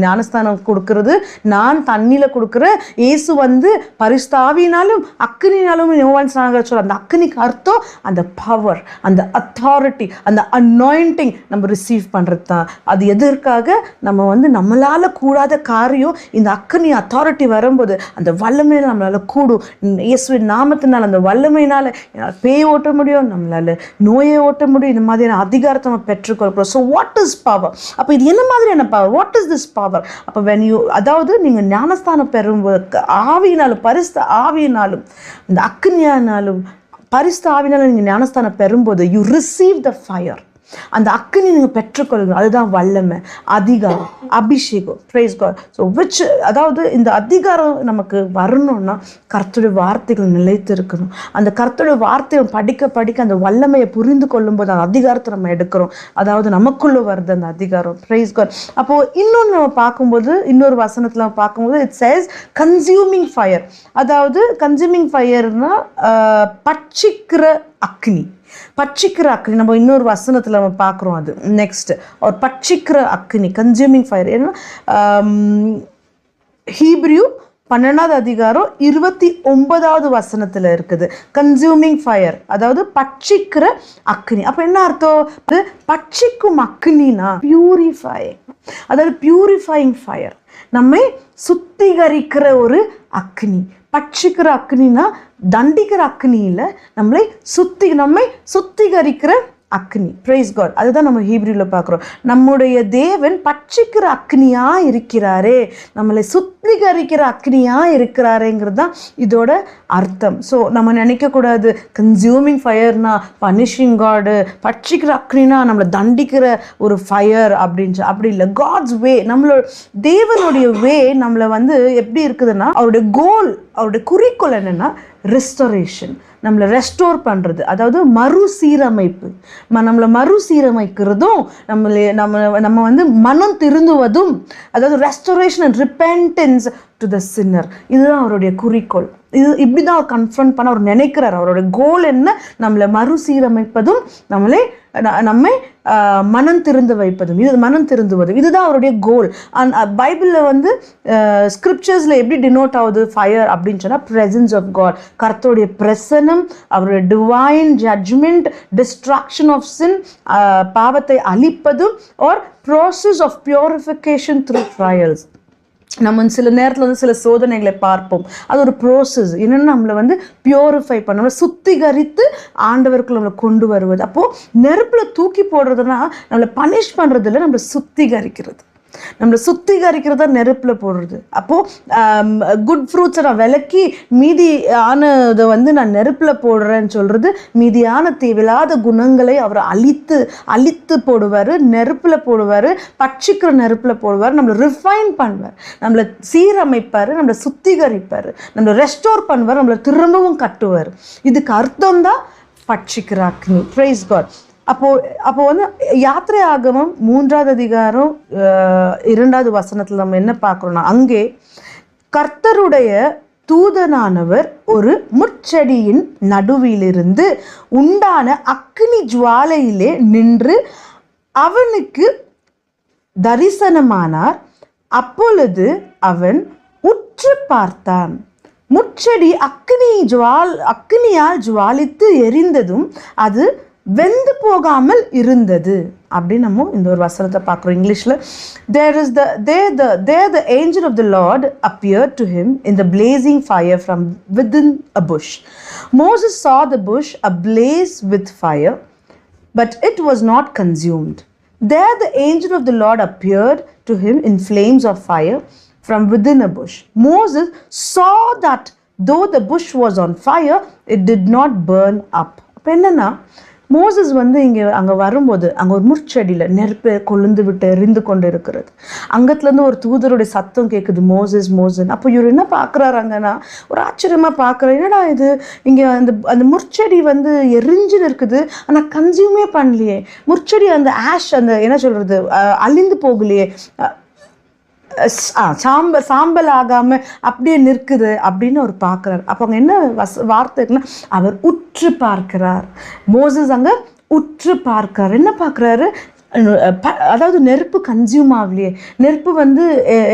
ஞானஸ்தானம் கொடுக்கறது நான் தண்ணியில கொடுக்குற, இயேசு வந்து பரிசுத்த ஆவியினாலும் அக்கினினாலும் யோவான் ஸ்நானகர் சொல்ற அந்த அக்கினிக்கு அர்த்தம் அந்த பவர், அந்த அத்தாரிட்டி, அந்த அனாயிண்டிங் நம்ம ரிசீவ் பண்ணுறது தான். அது எதற்காக? நம்ம வந்து நம்மளால கூடாத காரியம் இந்த அக்கினி அத்தாரிட்டி வரும்போது அந்த வல்லமையில நம்மளால கூடும். இயேசுவின் நாமத்தினால் அந்த வல்லமையினால பேய் ஓட்ட முடியும், நம்மளால நோயை ஓட்ட முடியும். இந்த மாதிரியான அதிகாரத்தை நம்ம பெற்றுக்கொள்கிறோம். So what is power? அப்போ இது என்ன மாதிரியான power? What is this power? அப்போ வென் யூ, அதாவது நீங்கள் ஞானஸ்தானம் பெறும்போது ஆவியினாலும் பரிசுத்த ஆவியினாலும் இந்த அக்னியானாலும் பரிசுத்த ஆவியினாலும் நீங்கள் ஞானஸ்தானம் பெறும்போது யூ ரிசீவ் த ஃபயர். அந்த அக்கினி நீங்கள் பெற்றுக்கொள்ளுங்க. அதுதான் வல்லமை, அதிகாரம், அபிஷேகம். Price God. ஸோ அதாவது இந்த அதிகாரம் நமக்கு வரணும்னா கர்த்தருடைய வார்த்தைகள் நிலைத்து இருக்கணும். அந்த கர்த்தருடைய வார்த்தையை படிக்க படிக்க அந்த வல்லமையை புரிந்து கொள்ளும்போது அந்த அதிகாரத்தை நம்ம எடுக்கிறோம். அதாவது நமக்குள்ளே வருது அந்த அதிகாரம். Praise God. அப்போது இன்னொன்று நம்ம பார்க்கும்போது, இன்னொரு வசனத்தில் நம்ம பார்க்கும்போது இட் சேஸ் கன்சியூமிங் ஃபயர். அதாவது கன்சியூமிங் ஃபயர்னா பட்சிக்கிற அக்னி. பட்சிக்கிற அக்னி நம்ம இன்னொரு வசனத்தில் நம்ம பார்க்குறோம். அது நெக்ஸ்ட் ஒரு பட்சிக்கிற அக்னி, கன்சியூமிங் ஃபயர். ஏன்னா ஹீப்ரியூ 12வது அதிகாரம் 29வது வசனத்தில் இருக்குது கன்சியூமிங் ஃபயர், அதாவது பட்சிக்கிற அக்னி. அப்போ என்ன அர்த்தம்? பட்சிக்கும் அக்னினா பியூரிஃபைங், அதாவது பியூரிஃபைங் ஃபயர், நம்மை சுத்திகரிக்கிற ஒரு அக்னி. பட்சிக்கிற அக்னினா தண்டிக்கிற அக்னி இல்லை, நம்மை சுத்திகரிக்கிற அக்னி. Praise God. அதுதான் நம்ம ஹீப்ரியில் பார்க்குறோம். நம்முடைய தேவன் பட்சிக்கிற அக்னியா இருக்கிறாரே, நம்மளை சுத்திகரிக்கிற அக்னியா இருக்கிறாரேங்கிறது தான் இதோட அர்த்தம். ஸோ நம்ம நினைக்கக்கூடாது கன்சியூமிங் ஃபயர்னா பனிஷிங் காடு, பட்சிக்கிற அக்னினா நம்மளை தண்டிக்கிற ஒரு ஃபயர் அப்படின்னு. அப்படி இல்லை. காட்ஸ் வே, நம்மளோட தேவனுடைய வே நம்மளை வந்து எப்படி இருக்குதுன்னா, அவருடைய கோல், அவருடைய குறிக்கோள் என்னென்னா ரெஸ்டோரேஷன், நம்மளை ரெஸ்டோர் பண்ணுறது, அதாவது மறுசீரமைப்பு. நம்மளை மறுசீரமைக்கிறதும் நம்ம வந்து மனம் திருந்துவதும், அதாவது restoration and repentance to the sinner. இதுதான் அவருடைய குறிக்கோள். இது இப்படி தான் அவர் கன்ஃபர்ம் பண்ண அவர் நினைக்கிறார். அவருடைய கோல் என்ன? நம்மளை மறுசீரமைப்பதும் நம்மை மனம் திருந்து வைப்பதும், இது மனம் திருந்துவதும், இதுதான் அவருடைய கோல். பைபிளில் வந்து ஸ்கிரிப்சர்ஸில் எப்படி டினோட் ஆகுது ஃபயர் அப்படின்னு சொன்னால் ப்ரெசன்ஸ் ஆஃப் காட், கர்த்தருடைய பிரசனம், அவருடைய divine judgement, destruction of sin, பாவத்தை அழிப்பதும், or process of purification through trials. நம்ம சில நேரத்தில் வந்து சில சோதனைகளை பார்ப்போம். அது ஒரு ப்ரோசஸ். என்னென்னா நம்மளை வந்து பியூரிஃபை பண்ண, நம்மளை சுத்திகரித்து ஆண்டவருக்குள்ள நம்மளை கொண்டு வருவது. அப்போது நெருப்பில் தூக்கி போடுறதுனா நம்மளை பனிஷ் பண்ணுறதில்ல, நம்மளை சுத்திகரிக்கிறது. நம்மளை சுத்திகரிக்கிறதா நெருப்பில் போடுறது. அப்போது குட் ஃப்ரூட்ஸை நான் விலக்கி மீதியானதை வந்து நான் நெருப்பில் போடுறேன்னு சொல்கிறது, மீதியான தேவையில்லாத குணங்களை அவர் அழித்து போடுவார், நெருப்பில் போடுவார், பட்சிக்கிற நெருப்பில் போடுவார், நம்மளை ரிஃபைன் பண்ணுவார், நம்மளை சீரமைப்பார், நம்மளை சுத்திகரிப்பார், நம்மளை ரெஸ்டோர் பண்ணுவார், நம்மளை திரும்பவும் கட்டுவார். இதுக்கு அர்த்தம் தான் பட்சிக்கிற அக்னி. Praise God. அப்போ வந்து யாத்திரை ஆகமம் 3வது அதிகாரம் 2வது வசனத்தில் நம்ம என்ன பார்க்குறோம்னா, அங்கே கர்த்தருடைய தூதனானவர் ஒரு முட்செடியின் நடுவிலிருந்து உண்டான அக்கினி ஜுவாலையிலே நின்று அவனுக்கு தரிசனமானார். அப்பொழுது அவன் உற்று பார்த்தான். முட்செடி அக்கினியால் ஜுவாலித்து எரிந்ததும் அது வெந்து போகாமல் இருந்தது அப்படின்னு நம்ம இந்த ஒரு வசனத்தை பார்க்குறோம். இங்கிலீஷில் there the angel of the Lord appeared to him in the blazing fire from within a bush. Moses saw the bush ablaze with fire, but it was not consumed. There the angel of the Lord appeared to him in flames of fire from within a bush. Moses saw that though the bush was on fire, it did not burn up. அப்போ என்னன்னா, Moses வந்து அங்கே வரும்போது அங்கே ஒரு முட்செடியில் நெருப்பை கொழுந்து விட்டு எரிந்து கொண்டு இருக்கிறது. அங்கத்துலேருந்து ஒரு தூதருடைய சத்தம் கேட்குது, மோசஸ் மோசன். அப்போ இவர் என்ன பார்க்குறாங்கன்னா, ஒரு ஆச்சரியமாக பார்க்குறாரு, என்னடா இது, இங்கே அந்த முட்செடி வந்து எரிஞ்சுன்னு இருக்குது, ஆனால் கன்சியூமே பண்ணலையே, முட்செடி அந்த ஆஷ் அந்த என்ன சொல்கிறது அழிந்து போகலையே, சாம்பல் ஆகாம அப்படியே நிற்குது அப்படின்னு அவர் பார்க்குறாரு. அப்போ அங்கே என்ன வார்த்தைக்குன்னா, அவர் உற்று பார்க்கிறார். மோசஸ் அங்கே உற்று பார்க்கிறார். என்ன பார்க்குறாரு, அதாவது நெருப்பு கன்சியூம் ஆகலையே, நெருப்பு வந்து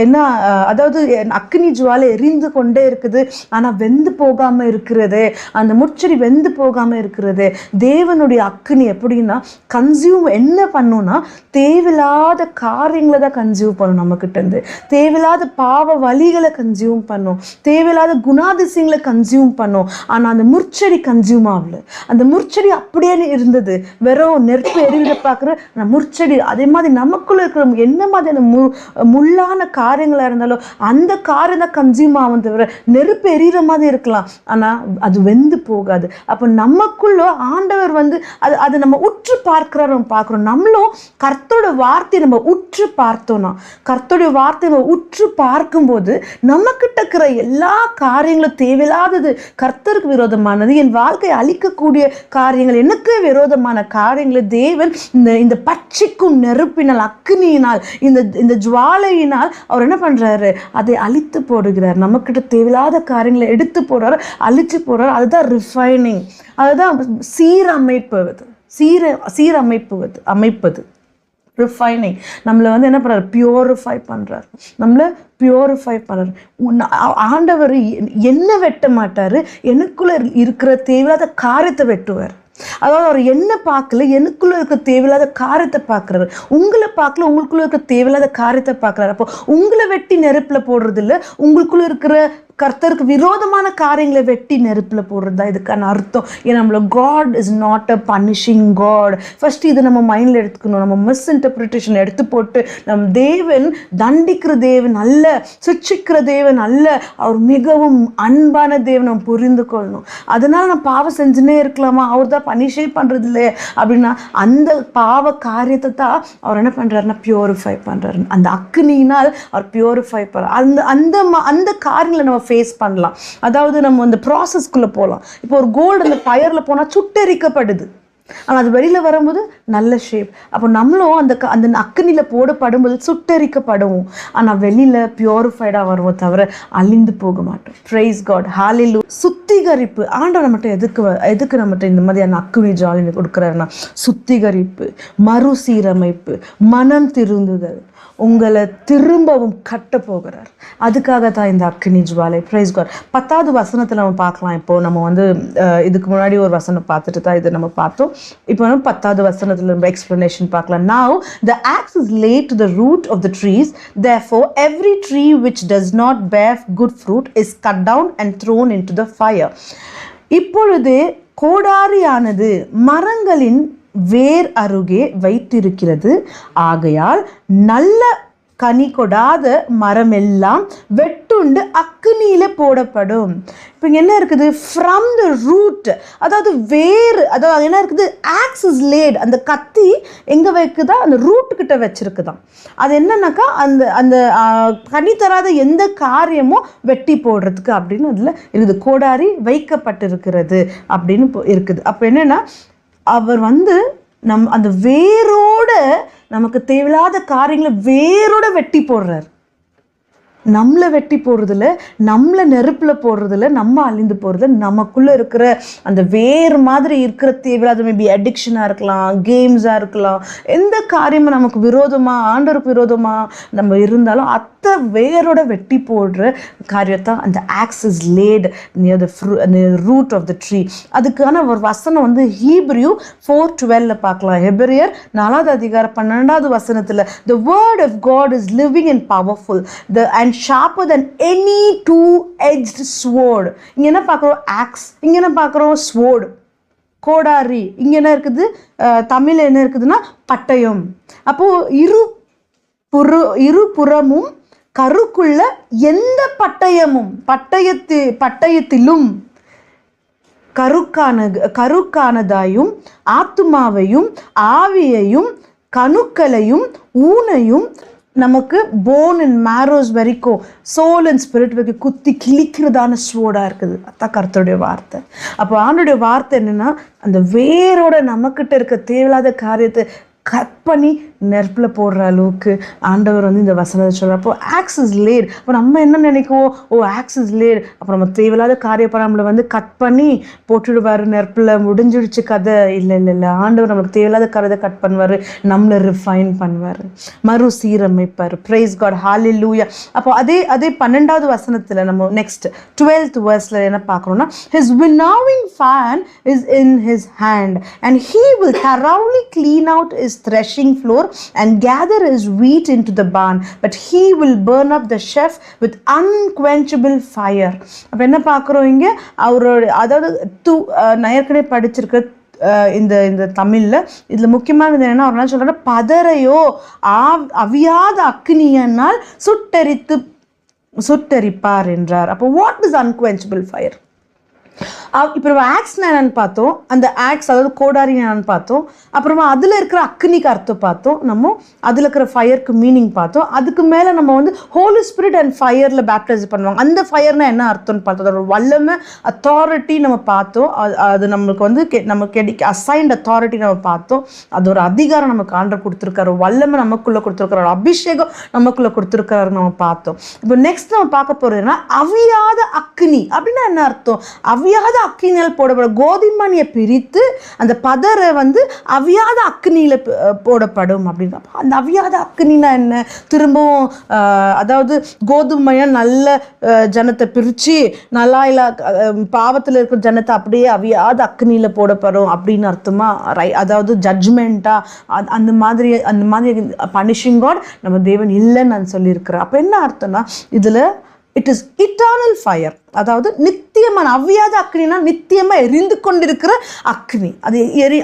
என்ன, அதாவது அக்னி ஜுவாலை எரிந்து கொண்டே இருக்குது, ஆனால் வெந்து போகாமல் இருக்கிறது, அந்த முட்செடி வெந்து போகாமல் இருக்கிறது. தேவனுடைய அக்னி எப்படின்னா கன்சியூம் என்ன பண்ணுன்னா, தேவையில்லாத காரியங்களை தான் கன்சியூம் பண்ணும், நம்மக்கிட்டேருந்து தேவையில்லாத பாவ வழிகளை கன்சியூம் பண்ணும், தேவையில்லாத குணாதிசயங்களை கன்சியூம் பண்ணும். ஆனால் அந்த முட்செடி கன்சியூம் ஆகல. அந்த முட்செடி அப்படியே இருந்தது, வெறும் நெருப்பு எரிவிட பார்க்குற முட்செடி. அதே மாதிரி நமக்குள்ள இருக்கிற என்ன மாதிரியான முள்ளான காரியங்களாக இருந்தாலும் அந்த காரியம் தான் கன்சியூம் ஆகும், தவிர நெருப்பு எரிகிற மாதிரி இருக்கலாம், ஆனால் அது வெந்து போகாது. அப்போ நமக்குள்ள ஆண்டவர் வந்து அது நம்ம உற்று பார்க்கிறார், நம்ம பார்க்குறோம். நம்மளும் கர்த்தரோட வார்த்தையை நம்ம உற்று பார்த்தோம்னா, கர்த்தருடைய வார்த்தையை நம்ம உற்று பார்க்கும்போது நமக்கிட்ட இருக்கிற எல்லா காரியங்களும் தேவையில்லாதது, கர்த்தருக்கு விரோதமானது, என் வாழ்க்கையை அழிக்கக்கூடிய காரியங்கள், எனக்கு விரோதமான காரியங்களை தேவன் இந்த பட்சிக்கும் நெருப்பினால், அக்னியினால், இந்த ஜுவாலையினால் அவர் என்ன பண்றாரு, அதை அழித்து போடுகிறார். நமக்கிட்ட தேவையில்லாத காரியங்களை எடுத்து போடுறாரு, அழிச்சு போடுறாரு. அதுதான் ரிஃபைனிங், அதுதான் அமைப்பது ரிஃபைனிங். நம்மளை வந்து என்ன பண்ணுறாரு, பியூரிஃபை பண்ணுறாரு, நம்மளை பியூரிஃபை பண்ணுறாரு. ஆண்டவர் என்ன வெட்ட மாட்டார், எனக்குள்ளே இருக்கிற தேவையில்லாத காரியத்தை வெட்டுவார். அதாவது அவர் என்ன பார்க்கல, எனக்குள்ளே இருக்க தேவையில்லாத காரியத்தை பார்க்குறாரு. உங்களை பார்க்கல, உங்களுக்குள்ளே இருக்க தேவையில்லாத காரியத்தை பார்க்குறாரு. அப்போ உங்களை வெட்டி நெருப்பில் போடுறது இல்லை, உங்களுக்குள்ளே இருக்கிற கர்த்தருக்கு விரோதமான காரியங்களை வெட்டி நெருப்பில் போடுறது தான் இதுக்கான அர்த்தம். ஏன்னா நம்மள God is not a punishing God. First இதை நம்ம மைண்டில் எடுத்துக்கணும். நம்ம மிஸ்இன்டர்பிரிட்டேஷன் எடுத்து போட்டு நம் தேவன் தண்டிக்கிற தேவன் அல்ல, சிட்சிக்கிற தேவன் அல்ல, அவர் மிகவும் அன்பான தேவன் நம்ம புரிந்து கொள்ளணும். அதனால் நான் பாவம் செஞ்சுனே இருக்கலாமா, அவர் தான் பனிஷே பண்ணுறது இல்லையே அப்படின்னா, அந்த பாவ காரியத்தை தான் அவர் என்ன பண்ணுறாருன்னா பியூரிஃபை பண்ணுறாரு. அந்த அக்னியினால் அவர் பியூரிஃபை பண்ணுறார். அந்த காரியங்களை நம்ம ஃபேஸ் பண்ணலாம். அதாவது நம்ம அந்த ப்ராசஸ்க்குள்ளே போகலாம். இப்போ ஒரு கோல்டு அந்த ஃபயரில் போனால் சுட்டெரிக்கப்படுது, ஆனால் அது வெளியில் வரும்போது நல்ல ஷேப். அப்போ நம்மளும் அந்த அக்னியில் போடப்படும்போது சுட்டெரிக்கப்படுவோம், ஆனால் வெளியில் பியூரிஃபைடாக வருவோம், தவிர அழிந்து போக மாட்டோம். பிரைஸ் காட், ஹalleluya. சுத்திகரிப்பு ஆண்டவர் நம்மகிட்ட எதுக்கு நம்மகிட்ட இந்த மாதிரியான அக்னி ஜாலினை கொடுக்குறாருன்னா, சுத்திகரிப்பு, மறுசீரமைப்பு, மனம் திருந்துதல். உங்களை திரும்பவும் கட்ட போகிறார். அதுக்காக தான் இந்த அக்கினி ஜுவாலை. Praise God. 10வது வசனத்தில் நம்ம பார்க்கலாம். இப்போது நம்ம வந்து இதுக்கு முன்னாடி ஒரு வசனம் பார்த்துட்டு தான் இதை நம்ம பார்த்தோம். இப்போ நம்ம 10வது வசனத்தில் நம்ம எக்ஸ்பிளனேஷன் பார்க்கலாம். Now the axe is laid to the root of the trees, therefore every tree which does not bear good fruit is cut down and thrown into the fire. இப்பொழுது கோடாரியானது மரங்களின் வேர் அருகே வைத்திருக்கிறது, ஆகையால் நல்ல கனி கொடாத மரமெல்லாம் வெட்டுண்டு அக்கினியில போடப்படும். இப்போ இங்கே என்ன இருக்குது? ஃப்ரம் த ரூட், அதாவது வேர், அதாவது என்ன இருக்குது? Axe is laid. அந்த கத்தி எங்கே வைக்குதா? அந்த ரூட்டுக்கிட்ட வச்சிருக்குதான். அது என்னன்னாக்கா அந்த அந்த கனி தராத எந்த காரியமும் வெட்டி போடுறதுக்கு அப்படின்னு அதில் இருக்குது. கோடாரி வைக்கப்பட்டிருக்கிறது அப்படின்னு இருக்குது. அப்போ என்னென்னா அவர் வந்து அந்த வேரோட நமக்கு தேவையில்லாத காரியங்களை வேரோட வெட்டி போடுறார். நம்மளை வெட்டி போடுறதில்ல, நம்மளை நெருப்பில் போடுறதில்ல, நம்ம அழிந்து போகிறதில்ல, நமக்குள்ளே இருக்கிற அந்த வேறு மாதிரி இருக்கிற தேவையில்லாத மேபி அடிக்ஷனாக இருக்கலாம், கேம்ஸாக இருக்கலாம், எந்த காரியமும் நமக்கு விரோதமாக ஆண்டவருக்கு விரோதமாக நம்ம இருந்தாலும் அத்தை வேரோட வெட்டி போடுற காரியத்தை அந்த axe is laid near the root of the tree. அதுக்கான ஒரு வசனம் வந்து ஹீப்ரியூ 4:12 பார்க்கலாம். ஹெபிரியர் 4வது அதிகாரம் 12வது வசனத்தில் the word of God is living and powerful and sharper than any two-edged sword. இங்க என்ன பார்க்குறோம்? ஆக்ஸ். இங்க என்ன பார்க்குறோம்? ஸ்வோர்டு, கோடாரி. இங்க என்ன இருக்குது? தமிழ் என்ன இருக்குதுன்னா பட்டயம். அப்போ இருபுறமும் கருக்குள்ள எந்த பட்டயமும் பட்டயத்திலும் கருக்கானதாயும் ஆத்துமாவையும் ஆவியையும் கணுக்களையும் ஊனையும் நமக்கு போன் அண்ட் மேரோஸ் வரைக்கும் சோல் அண்ட் ஸ்பிரிட் வரைக்கும் குத்தி கிழிக்கிறதான ஸ்வோர்டாக இருக்குது. அதான் கர்த்தருடைய வார்த்தை. அப்போ ஆண்டோடைய வார்த்தை என்னென்னா அந்த வேரோட நம்மக்கிட்ட இருக்க தேவையில்லாத காரியத்தை கட் பண்ணி நெருப்பில் போடுற அளவுக்கு ஆண்டவர் வந்து இந்த வசனத்தை சொல்கிறார். அப்போ ஆக்ஸ் இஸ் லேட். அப்போ நம்ம என்ன நினைக்குவோம்? ஆக்ஸ் இஸ் லேட், அப்போ நம்ம தேவையில்லாத காரியப்போ நம்மளை வந்து கட் பண்ணி போட்டுடுவார் நெருப்பில், முடிஞ்சிடுச்சு கதை. இல்லை, ஆண்டவர் நம்மளுக்கு தேவையில்லாத காரியத்தை கட் பண்ணுவார், நம்மளை ரிஃபைன் பண்ணுவார், மறுசீரமைப்பார். பிரைஸ் காட், ஹalleluya. அப்போ அதே 12வது வசனத்தில் நம்ம நெக்ஸ்ட் 12th verseல என்ன பார்க்குறோம்னா, his winnowing fan is in his hand and he will thoroughly clean out his threshing floor and gather his wheat into the barn, but he will burn up the chaff with unquenchable fire. அப்ப என்ன பார்க்குறோம் இங்கே? அவரோட அதாவது நயற்கனே படிச்சிருக்க இந்த தமிழில் இதில் முக்கியமானது என்னென்னா, அவர் என்ன சொல்கிறார்? பதரையோ அவியாத அக்னியினால் சுட்டரிப்பார் என்றார். அப்போ வாட் இஸ் அன்குவென்ச்சபிள் ஃபயர்? இப்போ நம்ம ஆக்ஸ் என்னன்னு பார்த்தோம், அந்த ஆக்ஸ் அதாவது கோடாரி என்னன்னு பார்த்தோம், அப்புறமா அதில் இருக்கிற அக்னிக்கு அர்த்தம் பார்த்தோம், நம்ம அதில் இருக்கிற ஃபயருக்கு மீனிங் பார்த்தோம். அதுக்கு மேலே நம்ம வந்து ஹோலி ஸ்பிரிட் அண்ட் ஃபயரில் பேப்டைஸ் பண்ணுவாங்க. அந்த ஃபயர்னா என்ன அர்த்தம்னு பார்த்தோம், அதோட வல்லமை அத்தாரிட்டி நம்ம பார்த்தோம். அது நம்மளுக்கு வந்து நமக்கு அசைன்ட் அத்தாரிட்டி நம்ம பார்த்தோம். அது ஒரு அதிகாரம் நமக்கு ஆண்டவர் கொடுத்துருக்காரு, வல்லமை நமக்குள்ளே கொடுத்துருக்காரு, அபிஷேகம் நமக்குள்ளே கொடுத்துருக்காரு நம்ம பார்த்தோம். இப்போ நெக்ஸ்ட் நம்ம பார்க்க போகிறதுனா அவியாத அக்னி அப்படின்னா என்ன அர்த்தம்? அவியாத அக்னியால் போடப்படும் கோதுமணியை பிரித்து அந்த பதரை வந்து அவியாத அக்னியில் போடப்படும் அப்படின்னா, அந்த அவியாத அக்னினா என்ன? திரும்பவும் அதாவது கோதுமையை நல்ல ஜனத்தை பிரித்து நல்லா இல்லை பாவத்தில் இருக்கிற ஜனத்தை அப்படியே அவியாத அக்னியில் போடப்படும் அப்படின்னு அர்த்தமா? அதாவது ஜட்ஜ்மெண்ட்டாக அந்த மாதிரி பனிஷிங் காட் நம்ம தேவன் இல்லைன்னு நான் சொல்லியிருக்கிறேன். அப்போ என்ன அர்த்தம்னா இதில் இட் இஸ் இட்டர்னல் ஃபயர், அதாவது நித்தியமான அவ்வியாத அக்னினா நித்தியமாக எரிந்து கொண்டிருக்கிற அக்னி. அது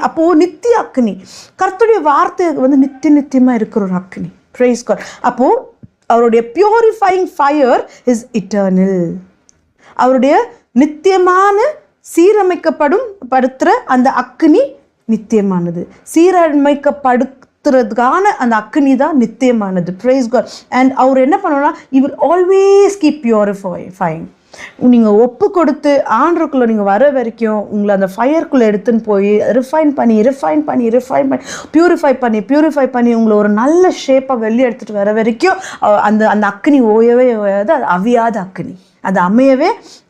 அப்போது நித்திய அக்னி. கர்த்தருடைய வார்த்தை வந்து நித்தியமாக இருக்கிற ஒரு அக்னி. Praise God. அப்போது அவருடைய பியூரிஃபைங் ஃபயர் இஸ் இட்டர்னல். அவருடைய நித்தியமான படுத்துகிற அந்த அக்னி நித்தியமானது, சீரமைக்கப்படுத்துறதுக்கான அந்த அக்னி தான் நித்தியமானது. Praise God. அண்ட் அவர் என்ன பண்ணுவார்னா, he will always keep purifying. நீங்கள் ஒப்பு கொடுத்து ஆண்டருக்குள்ளே நீங்கள் வர வரைக்கும் உங்களை அந்த ஃபயருக்குள்ளே எடுத்துன்னு போய் ரிஃபைன் பண்ணி பியூரிஃபை பண்ணி உங்களை ஒரு நல்ல ஷேப்பாக வெளியே எடுத்துகிட்டு வர வரைக்கும் அந்த அக்னி ஓயவே ஓயாது. அது அவியாத அக்னி, அது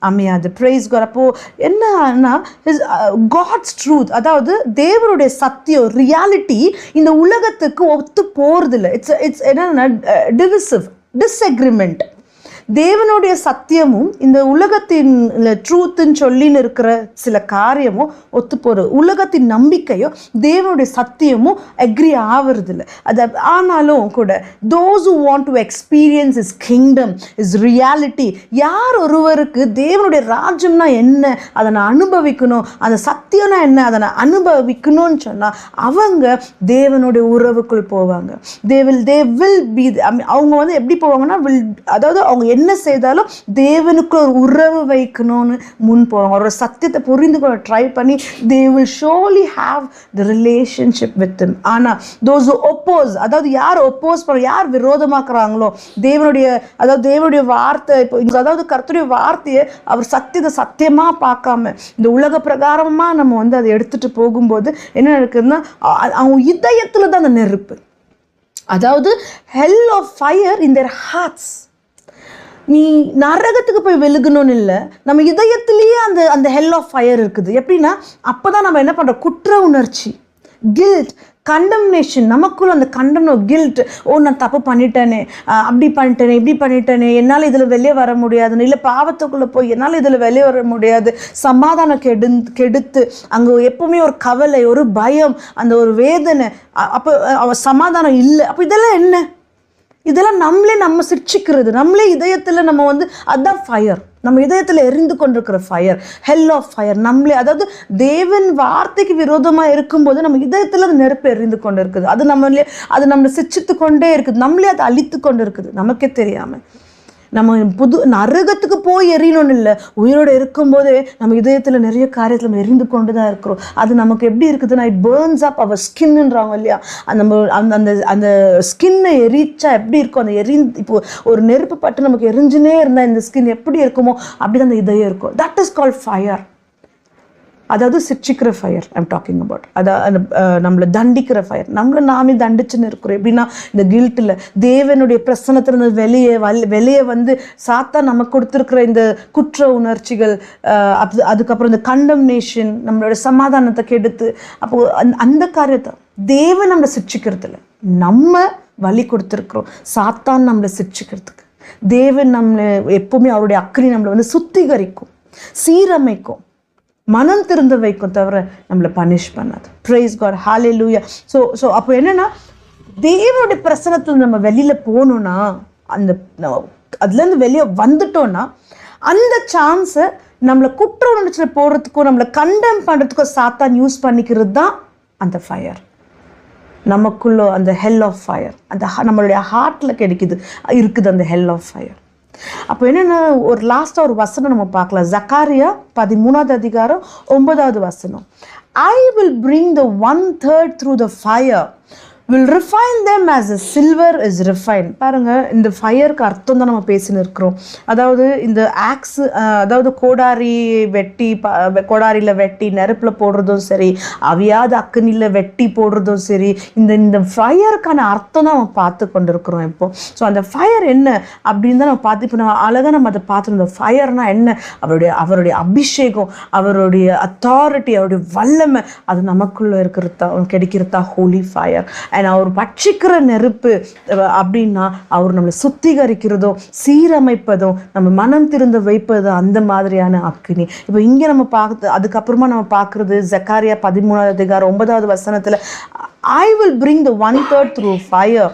அமையாது. Praise God. அப்போது என்னன்னா காட்ஸ் ட்ரூத், அதாவது தேவனுடைய சத்தியம், ரியாலிட்டி இந்த உலகத்துக்கு ஒத்து போகிறதில்ல. இட்ஸ் என்னன்னா டிஸ்அக்ரிமெண்ட். தேவனுடைய சத்தியமும் இந்த உலகத்தின் ட்ரூத்துன்னு சொல்லின்னு இருக்கிற சில காரியமும் ஒத்து போகிறது. உலகத்தின் நம்பிக்கையும் தேவனுடைய சத்தியமும் அக்ரி ஆவறதில்லை. அது ஆனாலும் கூட those who want to experience is kingdom, is reality, யார் ஒருவருக்கு தேவனுடைய ராஜ்யம்னா என்ன அதை நான் அனுபவிக்கணும், அந்த சத்தியம்னா என்ன அதை நான் அனுபவிக்கணும்னு சொன்னால் அவங்க தேவனுடைய உறவுக்குள் போவாங்க. தே வில் பி, அவங்க வந்து எப்படி போவாங்கன்னா அதாவது அவங்க என்ன செய்தாலும் தேவனுக்கு ஒரு உறவு வைக்கணும்னு முன் போவாங்க. ஒரு சத்தியத்தை புரிந்து கொள்ள ட்ரை பண்ணி they will surely have the relationship with him. ஆனால் those who oppose, அதாவது யார் ஒப்போஸ் பண்ண, யார் விரோதமாக்குறாங்களோ தேவனுடைய வார்த்தை, இப்போ அதாவது கர்த்தருடைய வார்த்தையை அவர் சத்தியமாக பார்க்காம இந்த உலக பிரகாரமாக நம்ம வந்து அதை எடுத்துகிட்டு போகும்போது என்ன நடக்குதுன்னா அவங்க இதயத்தில் தான் அந்த நெருப்பு, அதாவது hell of fire in their hearts. நீ நரகத்துக்கு போய் வெளுகணும்னு இல்லை, நம்ம இதயத்திலேயே அந்த ஹெல் ஆஃப் ஃபயர் இருக்குது. எப்படின்னா அப்போ தான் நம்ம என்ன பண்ணுறோம், குற்ற உணர்ச்சி, கில்ட், கண்டம்னேஷன், நமக்குள்ள அந்த கில்ட், நான் தப்பு பண்ணிட்டேனே, அப்படி பண்ணிட்டேனே, இப்படி பண்ணிட்டேனே, என்னால் இதில் வெளியே வர முடியாதுன்னு, இல்லை பாவத்துக்குள்ளே போய் என்னால் இதில் வெளியே வர முடியாது, சமாதானம் கெடுத்து அங்கே எப்பவுமே ஒரு கவலை, ஒரு பயம், அந்த ஒரு வேதனை, அப்போ சமாதானம் இல்லை. அப்போ இதெல்லாம் என்ன? இதெல்லாம் நம்ம சிரிச்சிக்கிறது, நம்மளே இதயத்தில் நம்ம வந்து அதுதான் ஃபயர், நம்ம இதயத்தில் எரிந்து கொண்டிருக்கிற ஃபயர், ஹெல் ஆஃப் ஃபயர். நம்மளே, அதாவது தேவன் வார்த்தைக்கு விரோதமாக இருக்கும்போது நம்ம இதயத்தில் அது நெருப்பு எரிந்து கொண்டு இருக்குது. அது நம்மளை சிரிச்சித்து கொண்டே இருக்குது, நம்மளே அதை அழித்து கொண்டு இருக்குது நமக்கே தெரியாமல். நம்ம நரகத்துக்கு போய் எரியணும்னு இல்லை, உயிரோடு இருக்கும்போதே நம்ம இதயத்தில் நிறைய காரியத்தில் நம்ம எரிந்து கொண்டு தான் இருக்கிறோம். அது நமக்கு எப்படி இருக்குதுன்னா இட் பேர்ன்ஸ் அப் அவர் ஸ்கின்ன்றாங்க இல்லையா, அந்த ஸ்கின்னை எரிச்சா எப்படி இருக்கும், அந்த இப்போ ஒரு நெருப்பு பட்டு நமக்கு எரிஞ்சுனே இருந்தால் இந்த ஸ்கின் எப்படி இருக்குமோ அப்படி தான் அந்த இதயம் இருக்கும். That is called fire. அதாவது சிரிச்சிக்கிற ஃபயர் ஐம் டாக்கிங் அபவுட். அதாவது நம்மளை தண்டிக்கிற ஃபயர், நம்மளை நாமே தண்டிச்சுன்னு இருக்கிறோம். எப்படின்னா இந்த கில்ட்டில் தேவனுடைய பிரசனத்திலிருந்து வெளியே வந்து சாத்தா நமக்கு கொடுத்துருக்கிற இந்த குற்ற உணர்ச்சிகள், அதுக்கப்புறம் இந்த கண்டம்னேஷன், நம்மளோட சமாதானத்தை கெடுத்து, அப்போது அந்த காரியத்தை தேவன் நம்மளை சிரிச்சிக்கிறதுல நம்ம வழி கொடுத்துருக்குறோம். சாத்தான் நம்மளை சிரிச்சிக்கிறதுக்கு தேவன் நம்மளை எப்பவுமே அவருடைய அக்கினி நம்மளை வந்து சுத்திகரிக்கும், சீரமைக்கும், மனம் திருந்த வைக்கும், தவிர நம்மளை பனிஷ் பண்ணாது. பிரைஸ் காட், ஹalleluya. ஸோ அப்போ என்னன்னா தேவனுடைய பிரசனத்தில் நம்ம வெளியில் போகணுன்னா, அதுலேருந்து வெளியே வந்துட்டோன்னா அந்த சான்ஸை நம்மளை குற்ற உணர்ச்சியில் போடுறதுக்கும் நம்மளை கண்டெம் பண்ணுறதுக்கும் சாத்தான் யூஸ் பண்ணிக்கிறது தான் அந்த ஃபயர். நமக்குள்ள அந்த ஹெல் ஆஃப் ஃபயர் நம்மளுடைய ஹார்ட்டில் இருக்குது அந்த ஹெல் ஆஃப் ஃபயர். அப்போ என்னென்ன ஒரு லாஸ்ட்டாக ஒரு வசனம் நம்ம பார்க்கலாம். ஜக்காரியா 13வது அதிகாரம் 9வது வசனம். I will bring the 1/3 through the fire, will refine them as a silver is refined. பாருங்க, இந்த ஃபயருக்கு அர்த்தம் தான் நம்ம பேசின்னு இருக்கிறோம். அதாவது இந்த ஆக்ஸ், அதாவது கோடாரியில் வெட்டி நெருப்பில் போடுறதும் சரி, அவியாத அக்கனியில் வெட்டி போடுறதும் சரி, இந்த ஃபயருக்கான அர்த்தம் தான் நம்ம பார்த்து கொண்டு இருக்கிறோம் இப்போ. ஸோ அந்த ஃபயர் என்ன அப்படின்னு தான் நம்ம பார்த்து இப்போ நம்ம அழகாக நம்ம அதை பார்த்துருந்தோம். இந்த ஃபயர்னா என்ன? அவருடைய அபிஷேகம், அவருடைய அத்தாரிட்டி, அவருடைய வல்லமை, அது நமக்குள்ளே இருக்கிறதா கிடைக்கிறதா ஹோலி ஃபயர். அண்ட் அவர் பட்சிக்கிற நெருப்பு அப்படின்னா அவர் நம்மளை சுத்திகரிக்கிறதும் சீரமைப்பதும் நம்ம மனம் திருந்த வைப்பது, அந்த மாதிரியான அக்கினி. இப்போ இங்கே நம்ம அதுக்கப்புறமா நம்ம பார்க்குறது ஜக்காரியா 13வது அதிகாரம் 9வது வசனத்தில் I will bring the 1/3 through fire.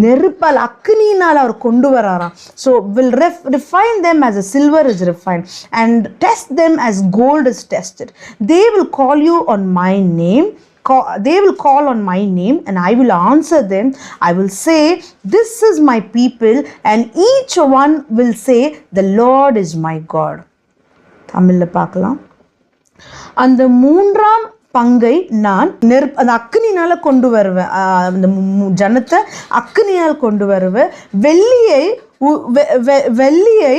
நெருப்பால் அக்னியினால் அவர் கொண்டு வராராம். So will refine them as a silver is refined and test them as gold is tested. They will call you on my name. They will call on my name and I will answer them. I will say, this is my people, and each one will say, the Lord is my God. தமிழ்ல பார்க்கலாம். அந்த மூன்றாம் பங்கை நான் அந்த அக்னியால கொண்டு வருவேன், அந்த ஜனத்தை அக்னியால் கொண்டு வருவேன். வெள்ளியை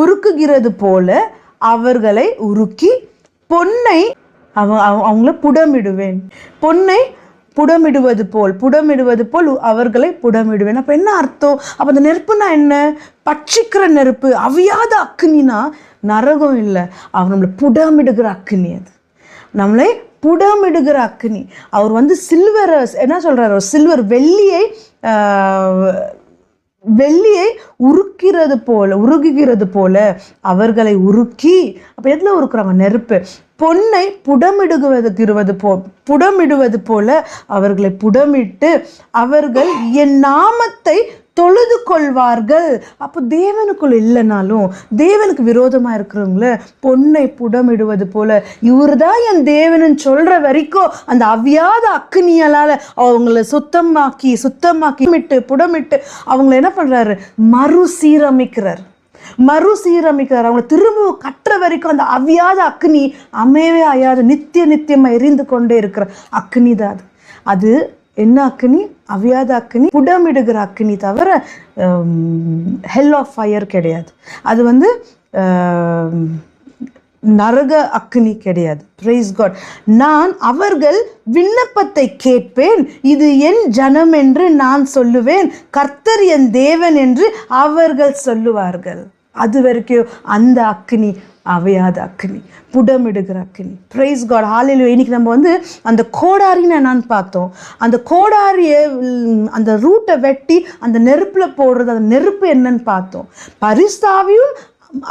உருக்குகிறது போல அவர்களை உருக்கி பொன்னை அவங்கள புடமிடுவேன். பொன்னை புடமிடுவது போல் அவர்களை புடமிடுவேன். அப்போ என்ன அர்த்தம்? அப்போ அந்த நெருப்புனா என்ன? பட்சிக்கிற நெருப்பு, அவியாத அக்னினா நரகம் இல்லை, அவர் நம்மளை புடமிடுகிற அக்னி. அது நம்மளை புடமிடுகிற அக்னி. அவர் சில்வரை என்ன சொல்றாரு? சில்வர் வெள்ளியை உருகுகிறது போல அவர்களை உருக்கி. அப்ப எதுல உருக்குறாங்க? நெருப்பு. பொன்னை புடமிடுவது போல அவர்களை புடமிட்டு அவர்கள் என் நாமத்தை தொழுது கொள்வார்கள். அப்போ தேவனுக்குள்ள இல்லைனாலும் தேவனுக்கு விரோதமா இருக்கிறவங்கள பொன்னை புடமிடுவது போல, இவர் தான் என் தேவனுன்னு சொல்ற வரைக்கும் அந்த அவியாத அக்னியால அவங்கள சுத்தமாக்கி புடமிட்டு அவங்களை என்ன பண்றாரு? மறுசீரமைக்கிறார். அவங்களை திரும்ப கட்டுற வரைக்கும் அந்த அவியாத அக்னி அமையவே அயாது நித்தியமா எரிந்து கொண்டே இருக்கிற அக்னி தான் அது. என்ன அக்னி? அவியாத அக்னி, புடமிடுகிற அக்னி தவிர ஹெல் ஆஃப் ஃபயர் கிடையாது. அது நரக அக்னி கிடையாது. Praise God. நான் அவர்கள் விண்ணப்பத்தை கேட்பேன், இது என் ஜனம் என்று நான் சொல்லுவேன், கர்த்தர் என் தேவன் என்று அவர்கள் சொல்லுவார்கள். அது வரைக்கும் அந்த அக்னி அவையாத அக்னி, புடமிடுகிற அக்னி. Praise God. ஹல்லேலூயா. இன்னைக்கு நம்ம அந்த கோடாரின்னு என்னன்னு பார்த்தோம். அந்த கோடாரியை அந்த ரூட்டை வெட்டி அந்த நெருப்புல போடுறது, அந்த நெருப்பு என்னன்னு பார்த்தோம். பரிசுத்தாவியும்